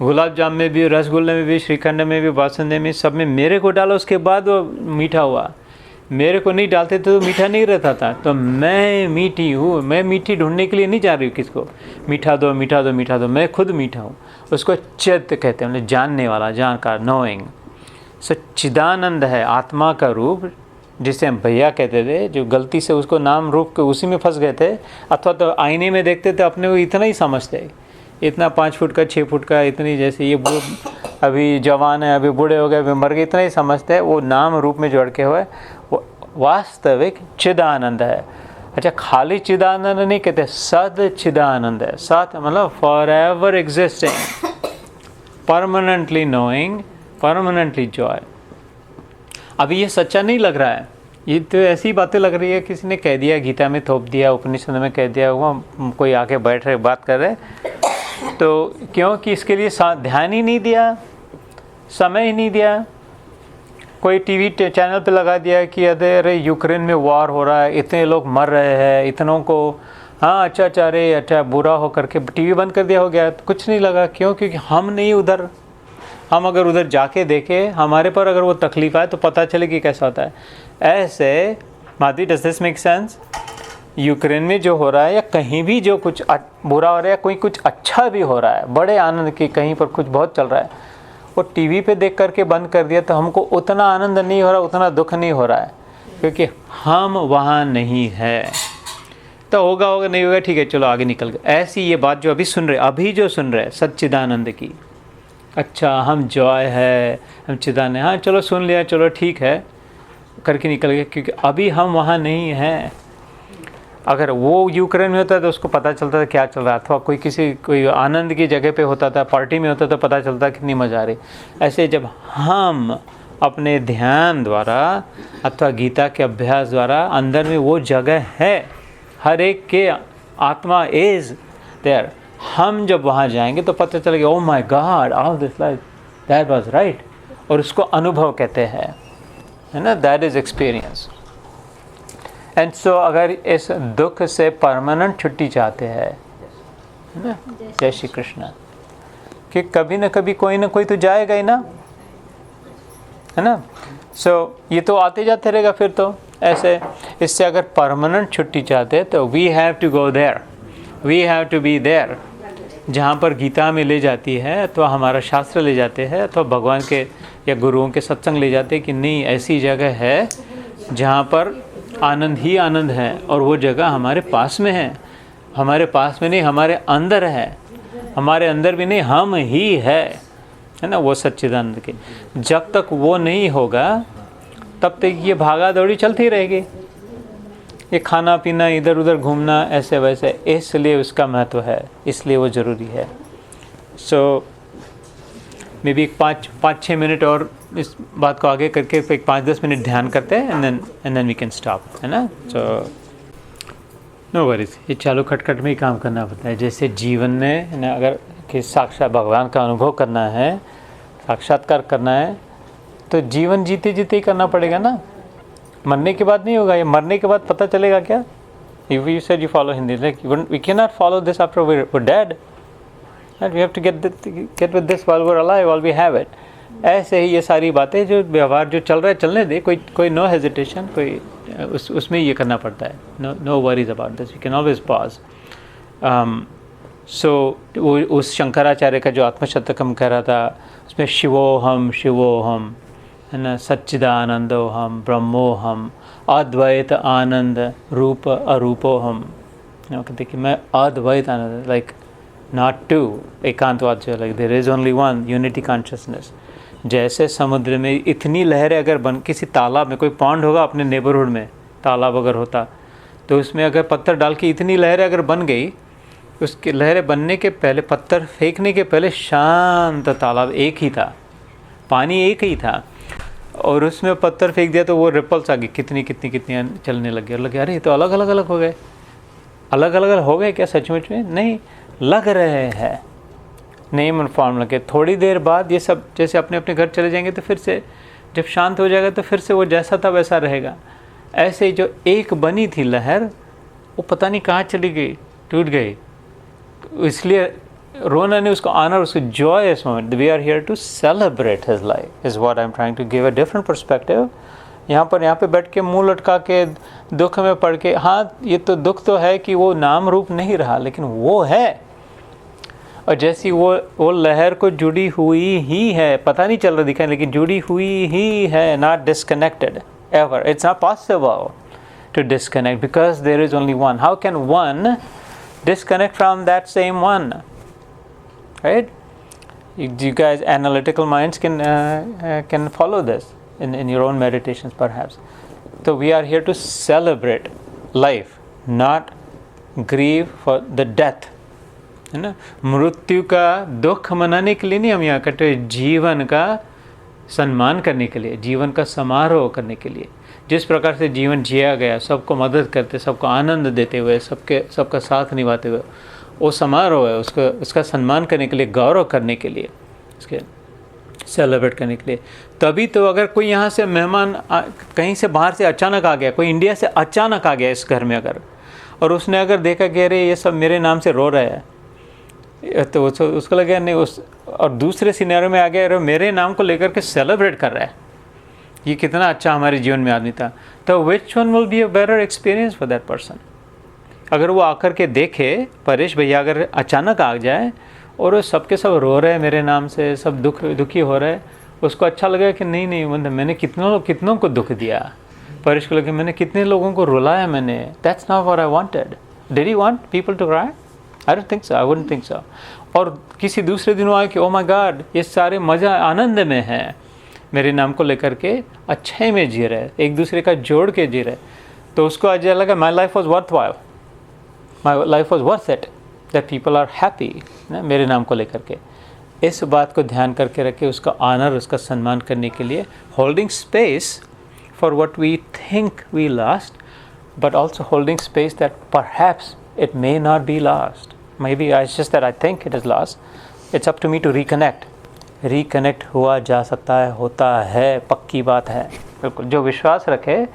गुलाब जाम में भी, रसगुल्ले में भी, श्रीखंड में भी, बासुंदे में, सब में मेरे को डालो, उसके बाद वो मीठा हुआ. मेरे को नहीं डालते तो मीठा नहीं रहता था. तो मैं मीठी हूँ, मैं मीठी ढूंढने के लिए नहीं जा रही हूँ किसको, मीठा दो मीठा दो मीठा दो, मैं खुद मीठा हूँ. उसको चित्त कहते हैं, मतलब जानने वाला, जानकार, नोइंग. सच्चिदानंद है आत्मा का रूप, जिसे हम भैया कहते थे, जो गलती से उसको नाम रूप के उसी में फंस गए थे. अथवा तो आईने में देखते थे अपने को इतना ही समझते, इतना 5 फुट का 6 फुट का, इतनी जैसे ये अभी जवान है, अभी बूढ़े हो गए, अभी मर गए, इतना ही समझते हैं. वो नाम रूप में जोड़ के हुए वो वास्तविक चिदानंद है. अच्छा, खाली चिदानंद नहीं कहते, सद चिदानंद है. सत मतलब for ever existing, permanently knowing, permanently Joy. अभी ये सच्चा नहीं लग रहा है, ये तो ऐसी बातें लग रही है किसी ने कह दिया, गीता में थोप दिया, उपनिषद में कह दिया, हुआ कोई आके बैठ रहे बात कर रहे, तो क्योंकि इसके लिए ध्यान ही नहीं दिया, समय ही नहीं दिया। कोई टीवी चैनल पे लगा दिया कि अरे यूक्रेन में वॉर हो रहा है, इतने लोग मर रहे हैं, इतनों को, हाँ अच्छा अच्छा, अरे अच्छा बुरा हो करके टीवी बंद कर दिया, हो गया, तो कुछ नहीं लगा। क्यों? क्योंकि हम नहीं उधर, हम अगर उधर जाके देखें, हमारे पर अगर वो तकलीफ आए तो पता चले कि कैसा होता है। ऐसे Madhavi, does this make sense? Ukraine में जो हो रहा है या कहीं भी जो कुछ बुरा हो रहा है, कोई कुछ अच्छा भी हो रहा है, बड़े आनंद की, कहीं पर कुछ बहुत चल रहा है, वो टीवी पे देख करके बंद कर दिया तो हमको उतना आनंद नहीं हो रहा, उतना दुख नहीं हो रहा है, क्योंकि हम वहाँ नहीं है। तो होगा होगा, नहीं होगा, ठीक है चलो आगे निकल गए। ऐसी ये बात जो अभी सुन रहे, अभी जो सुन रहे सच्चिदानंद की, अच्छा हम जॉय है, हम चिदानंद, हाँ चलो सुन लिया, चलो ठीक है करके निकल गए, क्योंकि अभी हम वहाँ नहीं हैं। अगर वो यूक्रेन में होता तो उसको पता चलता था क्या चल रहा, अथवा कोई आनंद की जगह पे होता था, पार्टी में होता तो पता चलता कितनी मजा आ रही। ऐसे जब हम अपने ध्यान द्वारा अथवा गीता के अभ्यास द्वारा अंदर में वो जगह है, हर एक के आत्मा इज देयर, हम जब वहाँ जाएंगे तो पता चलेगा oh my God, all this life that was right, और उसको अनुभव कहते हैं, है ना, that is experience. And so अगर इस दुख से परमानेंट छुट्टी चाहते हैं, है ना, जय श्री कृष्ण, कि कभी ना कभी कोई ना कोई तो जाएगा ही ना, है ना। सो ये तो आते जाते रहेगा फिर तो ऐसे। इससे अगर परमानेंट छुट्टी चाहते हैं तो we have to go there, we have to be there, जहाँ पर गीता में ले जाती है अथवा हमारा शास्त्र ले जाते हैं अथवा भगवान के या गुरुओं के सत्संग ले जाते हैं कि नहीं ऐसी जगह है जहाँ पर आनंद ही आनंद है, और वो जगह हमारे पास में है, हमारे पास में नहीं हमारे अंदर है, हमारे अंदर भी नहीं हम ही है ना, वो सच्चिदानंद के। जब तक वो नहीं होगा तब तक ये भागा दौड़ी चलती रहेगी, ये खाना पीना इधर उधर घूमना ऐसे वैसे, इसलिए उसका महत्व है, इसलिए वो ज़रूरी है। सो मे बी 5-6 मिनट और इस बात को आगे करके एक 5-10 मिनट ध्यान करते हैं, and then we can stop, है ना। सो नो वरीज, ये चालू खटखट में ही काम करना पड़ता है। जैसे जीवन में, है ना, अगर कि साक्षात भगवान का अनुभव करना है, साक्षात्कार करना है, तो जीवन जीते जीते ही करना पड़ेगा ना, मरने के बाद नहीं होगा। ये मरने के बाद पता चलेगा क्या? If you said you follow Hindi, like we cannot follow this after we're dead, and we have to get with this while we're alive, while we have it. ऐसे ही ये सारी बातें जो व्यवहार जो चल रहा है चलने दे, कोई नो हेजिटेशन, कोई उसमें ये करना पड़ता है, no worries about this, we can always pause. So उस शंकराचार्य का जो आत्मशतकम कह रहा था, उसमें शिवोहम शिवोहम, है ना, सच्चिदानंदोहम ब्रह्मोहम, अद्वैत आनंद रूप अरूपोहम, कहते कि मैं अद्वैत आनंद, लाइक नॉट टू, एकांतवाद से, like there is only one unity consciousness. जैसे समुद्र में इतनी लहरें अगर बन, किसी तालाब में, कोई पॉन्ड होगा अपने नेबरहुड में, तालाब अगर होता तो उसमें अगर पत्थर डाल के इतनी लहरें अगर बन गई, उसकी लहरें बनने के पहले, पत्थर फेंकने के पहले शांत तालाब एक ही था, पानी एक ही था, और उसमें पत्थर फेंक दिया तो वो रिपल्स आ गई, कितनी चलने लग गया, और लगे अरे ये तो अलग अलग हो गए, अलग अलग हो गए क्या सचमुच में? नहीं, लग रहे हैं नेम और फॉर्म लगे। थोड़ी देर बाद ये सब जैसे अपने अपने घर चले जाएंगे तो फिर से जब शांत हो जाएगा तो फिर से वो जैसा था वैसा रहेगा। ऐसे ही जो एक बनी थी लहर, वो पता नहीं कहाँ चली गई, टूट गई। इसलिए रोना ने उसको ऑनर, उसको Joyce moment, we are here to celebrate his life, is what I am trying to give a different perspective. यहाँ पे बैठ के मुंह लटका के दुख में पड़ के, हाँ ये तो दुख तो है कि वो नाम रूप नहीं रहा, लेकिन वो है, और जैसी वो लहर को जुड़ी हुई ही है, पता नहीं चल रहा दिखा, लेकिन जुड़ी हुई ही है, not disconnected ever. It's not possible to disconnect because there is only one. How can one disconnect from that same one, right? You guys, analytical minds can follow this in your own meditations perhaps. So we are here to celebrate life, not grieve for the death, है ना। मृत्यु का दुख मनाने के लिए नहीं हम यहाँ करते, जीवन का सम्मान करने के लिए, जीवन का समारोह करने के लिए, जिस प्रकार से जीवन जिया गया, सबको मदद करते, सबको आनंद देते हुए, सबका साथ निभाते हुए, वो समारोह है, उसका सम्मान करने के लिए, गौरव करने के लिए, उसके सेलिब्रेट करने के लिए। तभी तो अगर कोई यहाँ से मेहमान कहीं से बाहर से अचानक आ गया, कोई इंडिया से अचानक आ गया इस घर में अगर, और उसने अगर देखा कि अरे ये सब मेरे नाम से रो रहा है, तो उसको लगा नहीं, और दूसरे सिनेरियो में आ गया, अरे मेरे नाम को लेकर के सेलिब्रेट कर रहा है, ये कितना अच्छा हमारे जीवन में आदमी था, तो which one will be a better experience for that person. अगर वो आकर के देखे, परेश भैया अगर अचानक आ जाए और वो सबके सब रो रहे हैं मेरे नाम से, सब दुखी हो रहे हैं, उसको अच्छा लगा कि नहीं मतलब मैंने कितनों को दुख दिया। परेश को लगे मैंने कितने लोगों को रुलाया मैंने, that's not what I wanted. Did he want people to cry? I don't think so, I wouldn't think so. और किसी दूसरे दिन वो आए कि ओ माय गॉड, ये सारे मज़ा आनंद में हैं, मेरे नाम को लेकर के अच्छे में जी रहे, एक दूसरे का जोड़ के जी रहे, तो उसको आज लगा my life was worth while, my life was worth it, that people are happy ना मेरे नाम को लेकर के। इस बात को ध्यान करके रखे, उसका ऑनर, उसका सम्मान करने के लिए, holding space for what we think we lost, but also holding space that perhaps it may not be lost, maybe it's just that I think it is lost, it's up to me to reconnect हुआ जा सकता है, होता है, पक्की बात है बिल्कुल। जो विश्वास रखे,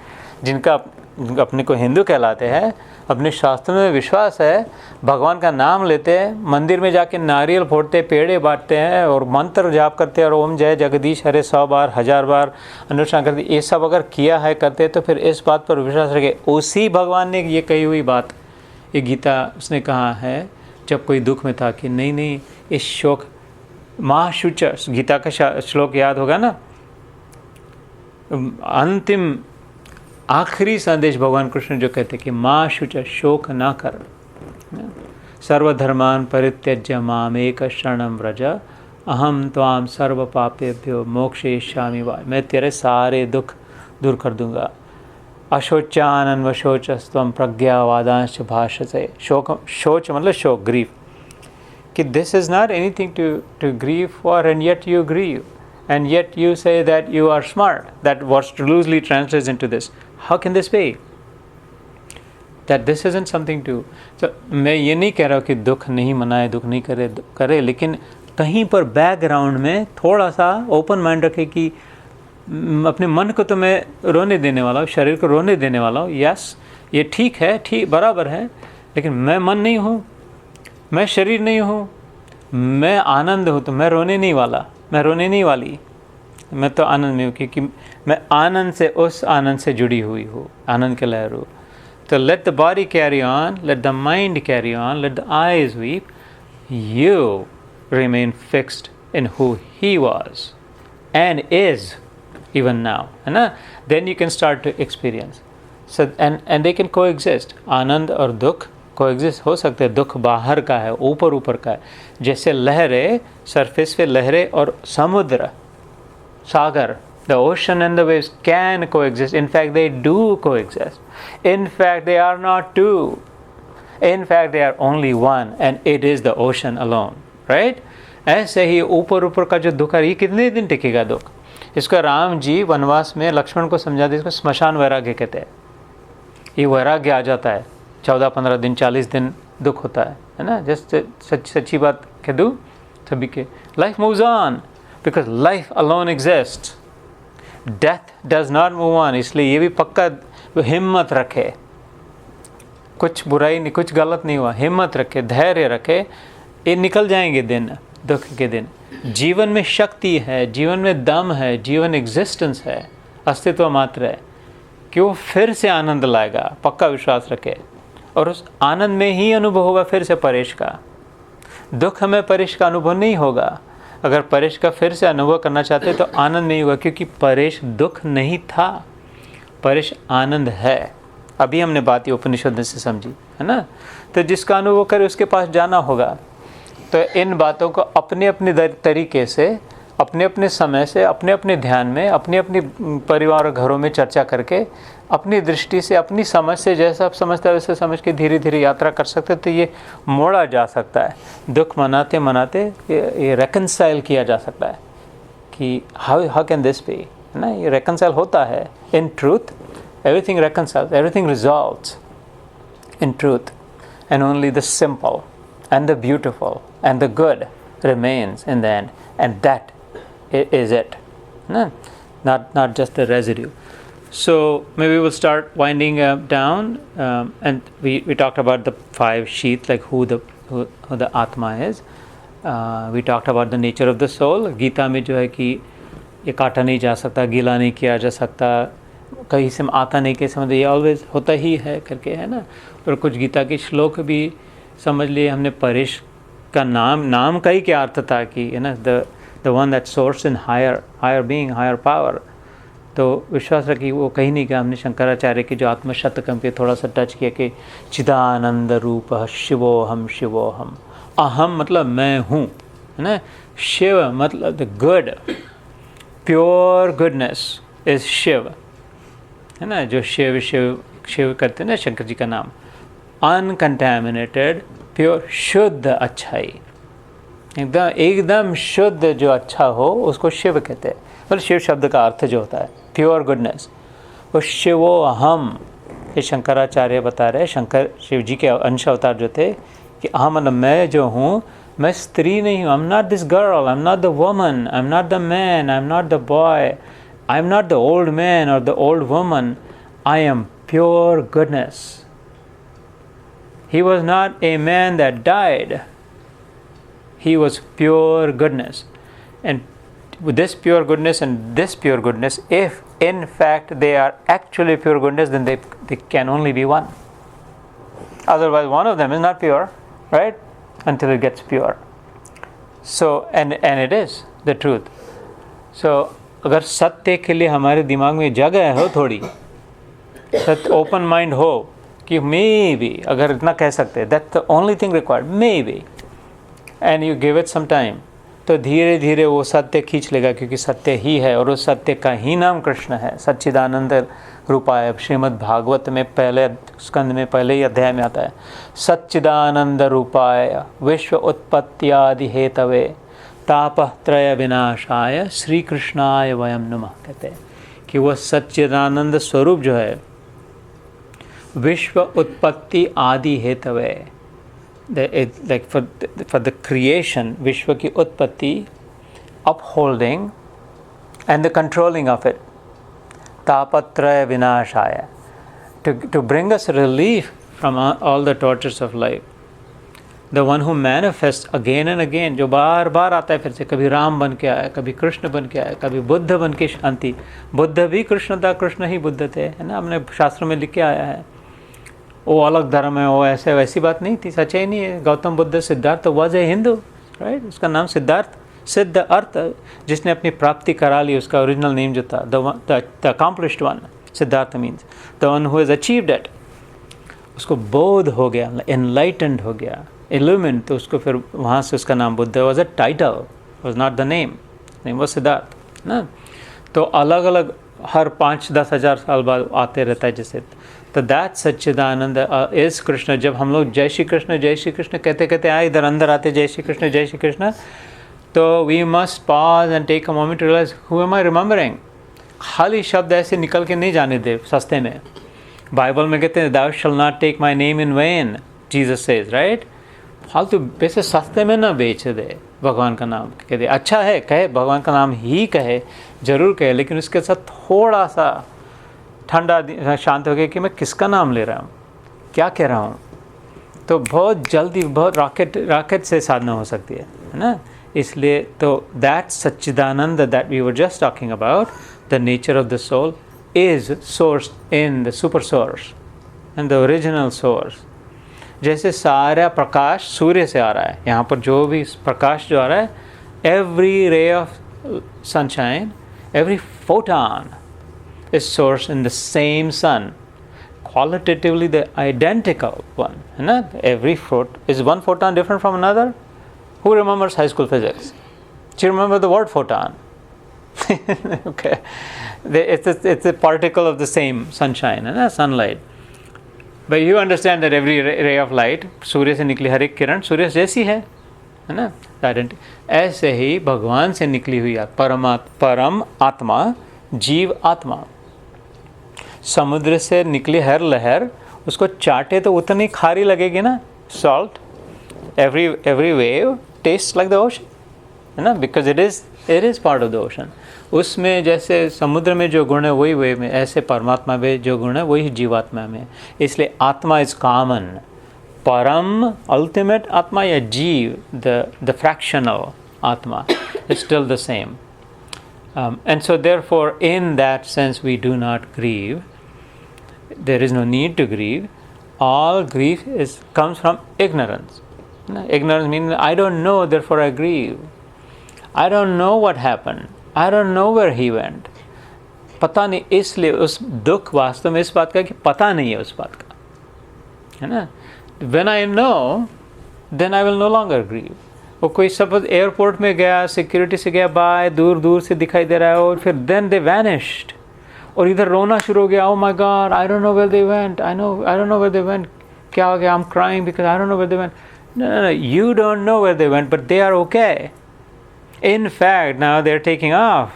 जिनका अपने को हिंदू कहलाते हैं, अपने शास्त्रों में विश्वास है, भगवान का नाम लेते हैं, मंदिर में जाके नारियल फोड़ते, पेड़े बांटते हैं और मंत्र जाप करते हैं और ओम जय जगदीश हरे 100 बार 1000 बार अनुष्ठान करते, ये सब अगर किया है करते, तो फिर इस बात पर विश्वास रखे, उसी भगवान ने ये कही हुई बात, ये गीता उसने कहा है जब कोई दुख में था कि नहीं इस शोक महाशुच, गीता का श्लोक याद होगा ना, अंतिम आखिरी संदेश भगवान कृष्ण जो कहते कि माँ शुच, शोक ना कर, सर्वधर्मान परित्यज्य मामेक शरणं व्रज, अहम त्वाम सर्व पापेभ्यो मोक्षयिष्यामि वा, मैं तेरे सारे दुख दूर कर दूंगा। अशोचानन्वशोचस्त्वं प्रज्ञावादांश्च भाषसे, शोच मतलब शोक, ग्रीफ, कि this is not anything to grieve for, and yet you grieve, and yet you say that you are smart. That what loosely translates into this. How can this be? That this isn't something to. So मैं ये नहीं कह रहा हूँ कि दुख नहीं मनाए, दुख नहीं करे, लेकिन कहीं पर बैकग्राउंड में थोड़ा सा ओपन माइंड रखे कि अपने मन को तो मैं रोने देने वाला हूँ, शरीर को रोने देने वाला हूँ, यस ये ठीक है, ठीक बराबर है, लेकिन मैं मन नहीं हूँ, मैं शरीर नहीं हूँ, मैं आनंद हूँ, तो मैं रोने नहीं वाला, मैं रोने नहीं वाली, मैं तो आनंद में हूँ, क्योंकि मैं आनंद से, उस आनंद से जुड़ी हुई हूँ, आनंद के लहर हूँ। तो let the body carry on, let the mind carry on, let the eyes weep, you remain fixed in who he was and is even now, है ना। Then you can start to experience, so and they can coexist, आनंद और दुख को exist हो सकते हैं। दुख बाहर का है, ऊपर का है, जैसे लहरें, सरफेस पे लहरें और समुद्र, सागर, the ocean and the waves can coexist. In fact, they do coexist. In fact, they are not two. In fact, they are only one, and it is the ocean alone. Right? ऐसे ही ऊपर का जो दुख है, ये कितने दिन टिकेगा दुख? इसको राम जी वनवास में लक्ष्मण को समझाते, इसको स्मशान वैराग्य कहते हैं। ये वैराग्य आ जाता है, 14-15 दिन 40 दिन दुख होता है ना। जस्ट सच्ची बात कह दूँ सभी के, life moves on because life alone exist, death does not move on. इसलिए ये भी पक्का हिम्मत रखे, कुछ बुराई नहीं, कुछ गलत नहीं हुआ, हिम्मत रखे, धैर्य रखे, ये निकल जाएंगे दिन, दुख के दिन। जीवन में शक्ति है, जीवन में दम है, जीवन एग्जिस्टेंस है, अस्तित्व मात्र है कि वो फिर से आनंद लाएगा, पक्का विश्वास रखे। और उस आनंद में ही अनुभव होगा फिर से परेश का। दुख में परेश का अनुभव नहीं होगा। अगर परेश का फिर से अनुभव करना चाहते तो आनंद नहीं होगा, क्योंकि परेश दुख नहीं था, परेश आनंद है। अभी हमने बात ये उपनिषद से समझी है ना। तो जिसका अनुभव करे उसके पास जाना होगा। तो इन बातों को अपने अपने तरीके से, अपने अपने समय से, अपने अपने ध्यान में, अपने अपने परिवार और घरों में चर्चा करके, अपनी दृष्टि से, अपनी समझ से, जैसा आप समझते हैं वैसे समझ के धीरे धीरे यात्रा कर सकते हैं। तो ये मोड़ा जा सकता है, दुख मनाते मनाते ये रेकनसाइल किया जा सकता है। कि how can this be, है ना, ये reconcile होता है. In truth, everything reconciles, everything resolves in truth, and only the simple and the beautiful and the good remains in the end, and that is it, no? Not just the residue. So maybe we'll start winding down, and we talked about the 5 sheaths, like who the Atma is. We talked about the nature of the soul. Gita में जो है कि ये काटा नहीं जा सकता, गीला नहीं किया जा सकता, कहीं से आता नहीं के समझ, ये ऑलवेज होता ही है करके, है ना. और कुछ गीता के श्लोक भी समझ लिए हमने. परेश का नाम का ही क्या अर्थ था कि, है ना, the one that source in higher being, higher power. तो विश्वास रखिए वो कहीं नहीं कहा हमने. शंकराचार्य की जो आत्मशतकम पे थोड़ा सा टच किया कि चिदानंद रूप शिवोहम शिवोहम. अहम मतलब मैं हूँ, है ना. शिव मतलब the good, pure goodness is Shiva, है ना. जो शिव शिव शिव करते हैं ना शंकर जी का नाम. अनकंटैमिनेटेड, प्योर, शुद्ध अच्छाई, एकदम शुद्ध जो अच्छा हो उसको शिव कहते हैं. मतलब शिव शब्द का अर्थ जो होता है प्योर गुडनेस, वो शिवो अहम. ये शंकराचार्य बता रहे, शंकर शिव जी के अंश अवतार जो थे, कि अहम मतलब मैं जो हूँ, मैं स्त्री नहीं हूँ. I am not this girl, I am not the woman, I am not the man, I am not the boy, I am not the old man और the old woman. I am pure goodness. He was not a man that died. He was pure goodness. And with this pure goodness and this pure goodness, if in fact they are actually pure goodness, then they can only be one. Otherwise one of them is not pure, right? Until it gets pure. So, and it is the truth. So, अगर सत्य के लिए हमारे दिमाग में जगह हो थोड़ी, सत्य ओपन माइंड हो कि मे बी, अगर इतना कह सकते हैं, that's the only thing required, maybe, and you give it some time, तो धीरे धीरे वो सत्य खींच लेगा. क्योंकि सत्य ही है और उस सत्य का ही नाम कृष्ण है. सच्चिदानंद रूपाय, श्रीमद् भागवत में पहले स्कंद में पहले ही अध्याय में आता है, सच्चिदानंद रूपाय विश्व उत्पत्त्यादि हेतवे तापत्रय विनाशाय श्री कृष्णाय वयम नमः. कहते हैं कि वह सच्चिदानंद स्वरूप जो है विश्व उत्पत्ति आदि हेतवे, लाइक फॉर द क्रिएशन, विश्व की उत्पत्ति, upholding and the controlling of it, तापत्रय विनाशाय, to bring us relief from all the tortures of life. The one who manifest again and again, जो बार बार आता है फिर से, कभी राम बन के आया, कभी कृष्ण बन के आया, कभी बुद्ध बन के शांति. बुद्ध भी कृष्ण था, कृष्ण ही बुद्ध थे, है ना. हमने शास्त्रों में लिख के आया है. वो अलग धर्म है, वो ऐसे वैसी बात नहीं थी, सच्चाई नहीं है. Gautam Buddha Siddharth was a Hindu, right. उसका नाम सिद्धार्थ, सिद्ध अर्थ, जिसने अपनी प्राप्ति करा ली. उसका ओरिजिनल नेम जो था, the accomplished one, Siddharth means the one who has achieved it. उसको बोध हो गया, एनलाइटेंड हो गया, इल्यूमिन. तो उसको फिर वहाँ से उसका नाम Buddha was a title, was not the name was Siddharth ना. तो अलग अलग हर 5-10 हज़ार साल बाद आते रहता है जैसे. तो दैट सच्चिदानंद इज कृष्ण. जब हम लोग जय श्री कृष्ण कहते कहते आए इधर अंदर आते जय श्री कृष्ण, तो we must pause and take a moment to realise who am I remembering. खाली शब्द ऐसे निकल के नहीं जाने दे सस्ते में. बाइबल में कहते हैं thou shall not take my name in vain, Jesus says, right? फालतू वैसे सस्ते में ना बेच दे भगवान का नाम. कह दे अच्छा है, कहे भगवान का नाम ही कहे, ज़रूर कहे, लेकिन उसके साथ थोड़ा सा ठंडा शांत हो गया कि मैं किसका नाम ले रहा हूँ, क्या कह रहा हूँ. तो बहुत जल्दी, बहुत रॉकेट से साधना हो सकती है ना. इसलिए तो दैट सच्चिदानंद that we were just talking about, the nature of the soul is sourced in the super source and the original source. जैसे सारा प्रकाश सूर्य से आ रहा है, यहाँ पर जो भी प्रकाश जो आ रहा है, every ray of sunshine, every photon is sourced in the same sun, qualitatively the identical one, है ना. Every is one photon different from another? Who remembers high school physics? Do you remember the word photon? Okay, it's a particle of the same sunshine, है ना, sunlight. But you understand that every ray of light, सूर्य से निकली हर एक किरण सूर्य जैसी है, है ना, identity. ऐसे ही भगवान से निकली हुई परम आत्मा, जीव आत्मा, समुद्र से निकली हर लहर उसको चाटे तो उतनी खारी लगेगी ना, salt, every wave taste like the ocean, है ना, because it is part of the ocean. उसमें जैसे समुद्र में जो गुण है वही वे में, ऐसे परमात्मा में जो गुण है वही जीवात्मा में। इसलिए आत्मा इज कॉमन, परम अल्टीमेट आत्मा या जीव द फ्रैक्शनल आत्मा is still the same. And so therefore in that sense we do not grieve. There is no need to grieve. All grief comes from ignorance. Ignorance means I don't know, therefore I grieve. I don't know what happened. I don't know where he went. पता नहीं, इसलिए उस दुख वास्तव में इस बात का कि पता नहीं है उस बात का, है ना। When I know, then I will no longer grieve. वो कोई सपोज एयरपोर्ट में गया, सिक्योरिटी से गया बाय, दूर दूर से दिखाई दे रहा है, और फिर देन दे वैनिश्ड, और इधर रोना शुरू हो गया, oh my god I don't know where they went, I don't know where they went, क्या हो गया, I am crying because I don't know where they went. No, you don't know where they went, but they are okay. In fact, now they're taking off.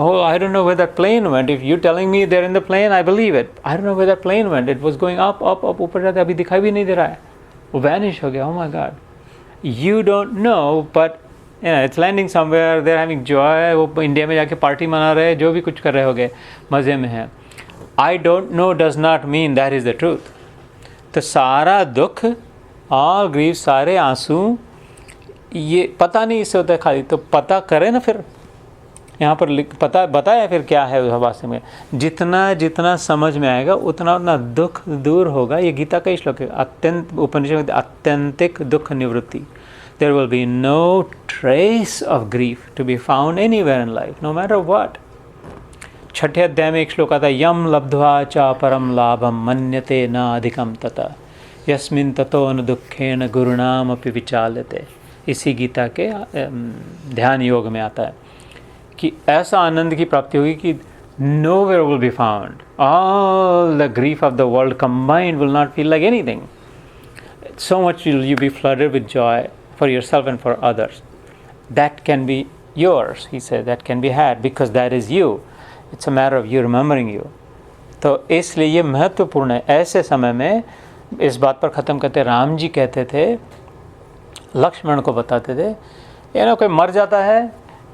Oh, I don't know where that plane went. If you're telling me they're in the plane, I believe it. I don't know where that plane went. It was going up, ऊपर जाता, अभी दिखाई भी नहीं दे रहा है, वो vanish हो गया, oh my God. You don't know, but you know, it's landing somewhere, they're having joy, वो इंडिया में जाके पार्टी मना रहे, जो भी कुछ कर रहे होगे, मज़े में है। I don't know does not mean that is the truth. तो सारा दुख, all grief, सारे आंसू, ये पता नहीं इससे होता है खाली, तो पता करें ना। फिर यहाँ पर पता बताया फिर क्या है उस वास्तव में, जितना जितना समझ में आएगा उतना उतना दुख दूर होगा। ये गीता का ही श्लोक है, अत्यंत उपनिषद में अत्यंतिक दुख निवृत्ति। There will be no trace of grief to be found anywhere in life, no matter what. छठे अध्याय में एक श्लोक आता है, यम लब्ध्वा च परम लाभम मन्यते न अधिकम तथा यस्मिन् ततो न दुखेन गुरुणाम अपि विचाल्यते। इसी गीता के ध्यान योग में आता है कि ऐसा आनंद की प्राप्ति होगी कि nowhere will be found. All the grief of the world combined will not feel like anything. So much will you be flooded with joy for yourself and for others. That can be yours, he said, that can be had because that is you. It's a matter of you remembering you. तो इसलिए ये महत्वपूर्ण है। ऐसे समय में इस बात पर ख़त्म करते, राम जी कहते थे, लक्ष्मण को बताते थे, ये ना कोई मर जाता है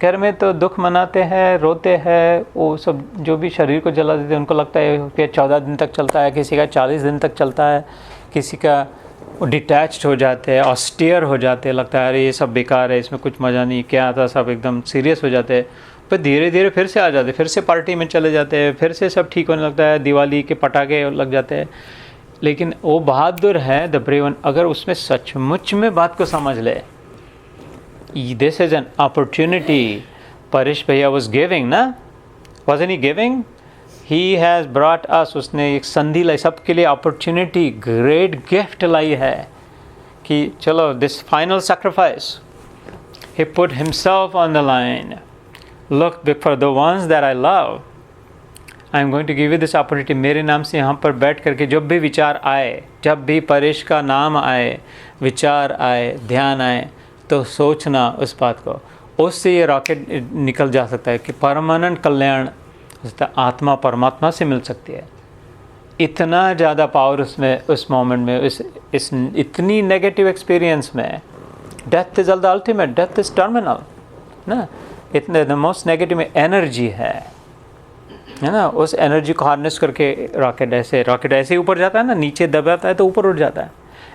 घर में तो दुख मनाते हैं, रोते हैं, वो सब जो भी शरीर को जला देते हैं, उनको लगता है कि 14 दिन तक चलता है, किसी का 40 दिन तक चलता है, किसी का डिटैच्ड हो जाते हैं, ऑस्टियर हो जाते हैं, लगता है अरे ये सब बेकार है, इसमें कुछ मज़ा नहीं, क्या आता, सब एकदम सीरियस हो जाते हैं। पर धीरे धीरे फिर से आ जाते हैं, फिर से पार्टी में चले जाते हैं, फिर से सब ठीक होने लगता है, दिवाली के पटाखे लग जाते हैं। लेकिन वो बहादुर है द ब्रेव वन, अगर उसमें सचमुच में बात को समझ ले, this is an opportunity. Paresh भैया वॉज गिविंग ना, wasn't he giving? He has brought us, उसने एक संधि लाई सबके लिए, अपॉर्चुनिटी, ग्रेट गिफ्ट लाई है कि चलो this final sacrifice, he put himself on the line, look for the ones that I love, I am going to give you this opportunity। मेरे नाम से यहाँ पर बैठ करके जब भी विचार आए, जब भी परेश का नाम आए, विचार आए, ध्यान आए, तो सोचना उस बात को, उससे ये रॉकेट निकल जा सकता है कि परमानेंट कल्याण आत्मा परमात्मा से मिल सकती है। इतना ज़्यादा पावर उसमें, उस मोमेंट में, इस इतनी नेगेटिव एक्सपीरियंस में। Death is the ultimate, death is terminal ना, इतने द मोस्ट नेगेटिव में एनर्जी है ना, उस एनर्जी को हार्नेस करके रॉकेट ऐसे ही ऊपर जाता है ना, नीचे दबाता है तो ऊपर उठ जाता है।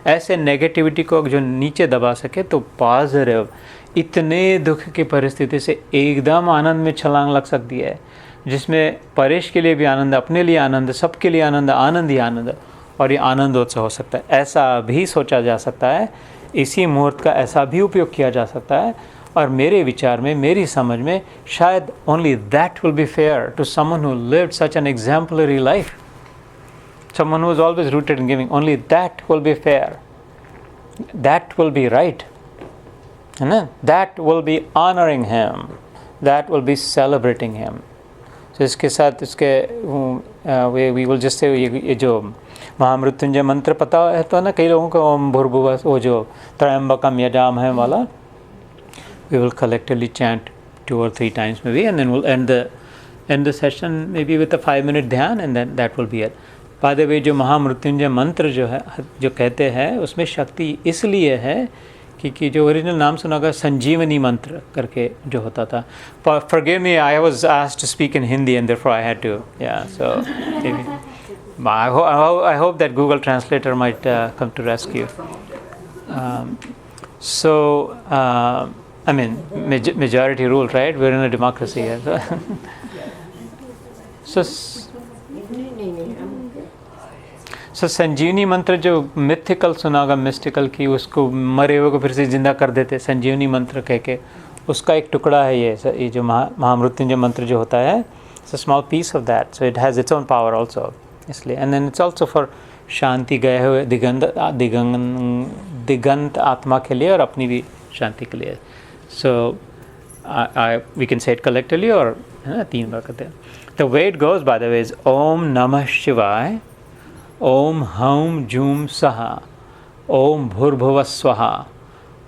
ऐसे नेगेटिविटी को जो नीचे दबा सके तो पॉजिटिव, इतने दुख की परिस्थिति से एकदम आनंद में छलांग लग सकती है, जिसमें परेश के लिए भी आनंद, अपने लिए आनंद, सबके लिए आनंद, आनंद ही आनंद, और ये आनंदोत्सव हो सकता है। ऐसा भी सोचा जा सकता है, इसी मुहूर्त का ऐसा भी उपयोग किया जा सकता है। और मेरे विचार में, मेरी समझ में, शायद only that will be fair to someone who lived such an exemplary life, someone who is always rooted in giving. Only that will be fair, that will be right, that will be honoring him, that will be celebrating him. So इसके साथ इसके we will just say ये जो महामृत्युंजय मंत्र पता है तो ना कई लोगों को ओम भूर्भुवः वो जो त्रयंबकम यजामहे वाला, we will collectively chant 2 or 3 times maybe, and then we'll end the session maybe with a 5-minute dhyan, and then that will be it. By the way, जो महामृत्युंजय मंत्र जो है जो कहते हैं उसमें शक्ति इसलिए है कि जो ओरिजिनल नाम सुना होगा संजीवनी मंत्र करके जो होता था. Forgive me, I was asked to speak in Hindi and therefore I had to, so maybe. I hope that Google Translator might come to rescue. I mean, majority rule, right? We're in a democracy here. So संजीवनी मंत्र जो mythical सुना होगा, mystical की, उसको मरे हुए को फिर से जिंदा कर देते संजीवनी मंत्र कह के, उसका एक टुकड़ा है ये जो महामृत्युंजय मंत्र जो होता है. It's a small piece of that, so it has its own power also. इसलिए, and then it's also for शांति गए हुए दिगंत आत्मा के लिए और अपनी भी शांति के लिए. So we can say it collectively or 3 बार करते हैं. The way it goes, by the way, is Om Namah Shivaya, Om Haum Jum Saha, Om Bhurbhuva Swaha,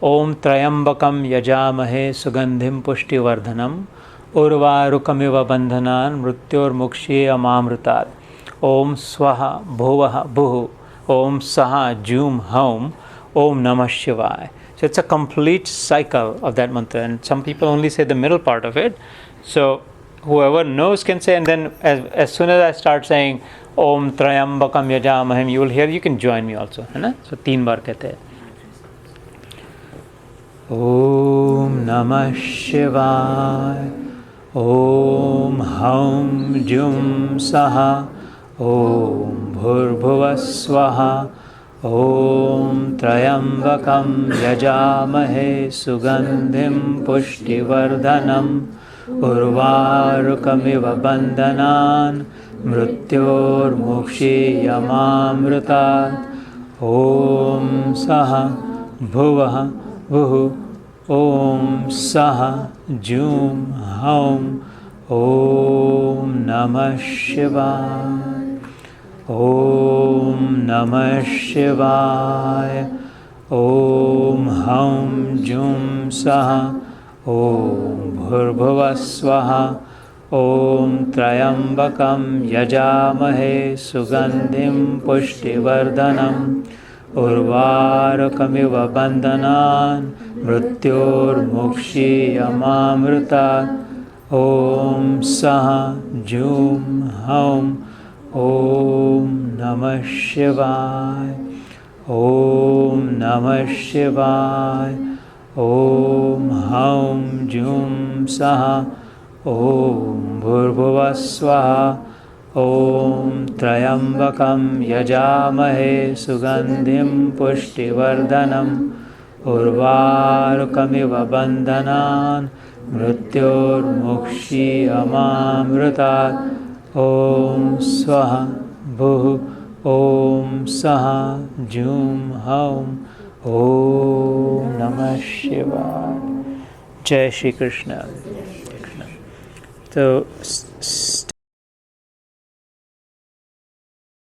Om Trayambakam Yajamahe Sugandhim Pushti Vardhanam, Urvarukamiva Bandhanan Mrityor Mukshi Amamrutat, Om Swaha Bhuvaha Bhuhu, Om Saha Jum Haum, Om Namah Shivaya. So it's a complete cycle of that mantra, and some people only say the middle part of it. So whoever knows can say, and then as soon as I start saying Om Trayambakam Yajamahim, you will hear, you can join me also, है ना? So 3 बार कहते हैं. Om Namah Shivaya, Om Haum Jum Saha, Om Bhurbhuva Swaha, Om Trayambakam Yajamahe Sugandhim Pushti Vardhanam, Urvarukamiva Bandhanan Mrityor Mukshi Yamamrutat, Om Saha Bhuvaha Bhuhu, Om Saha Jum Haum, Om Namah Shivaya, Om Namah Shivaya, Om Haum Jum Saha, Om Bhurbhuva Swaha, Om Trayambakam Yajamahe Sugandhim Pushti Vardhanam, Urvarukamiva Bandhanan Mrityor Mukshi Yamamrutat, Om Saha Jum Haum, Om Namah Shivaya, Om Namah Shivaya, Om Haum Jum Saha, Om Bhurbhuva Swaha, Om Trayambakam Yajamahe Sugandhim Pushti Vardhanam, Urvarukamiva Bandhanan Mrityor Mukshi Amamrutat, Om Swaha Bhuhu, Om Saha Jum Haum, Om Namah Shivaya. Jai Shri Krishna. So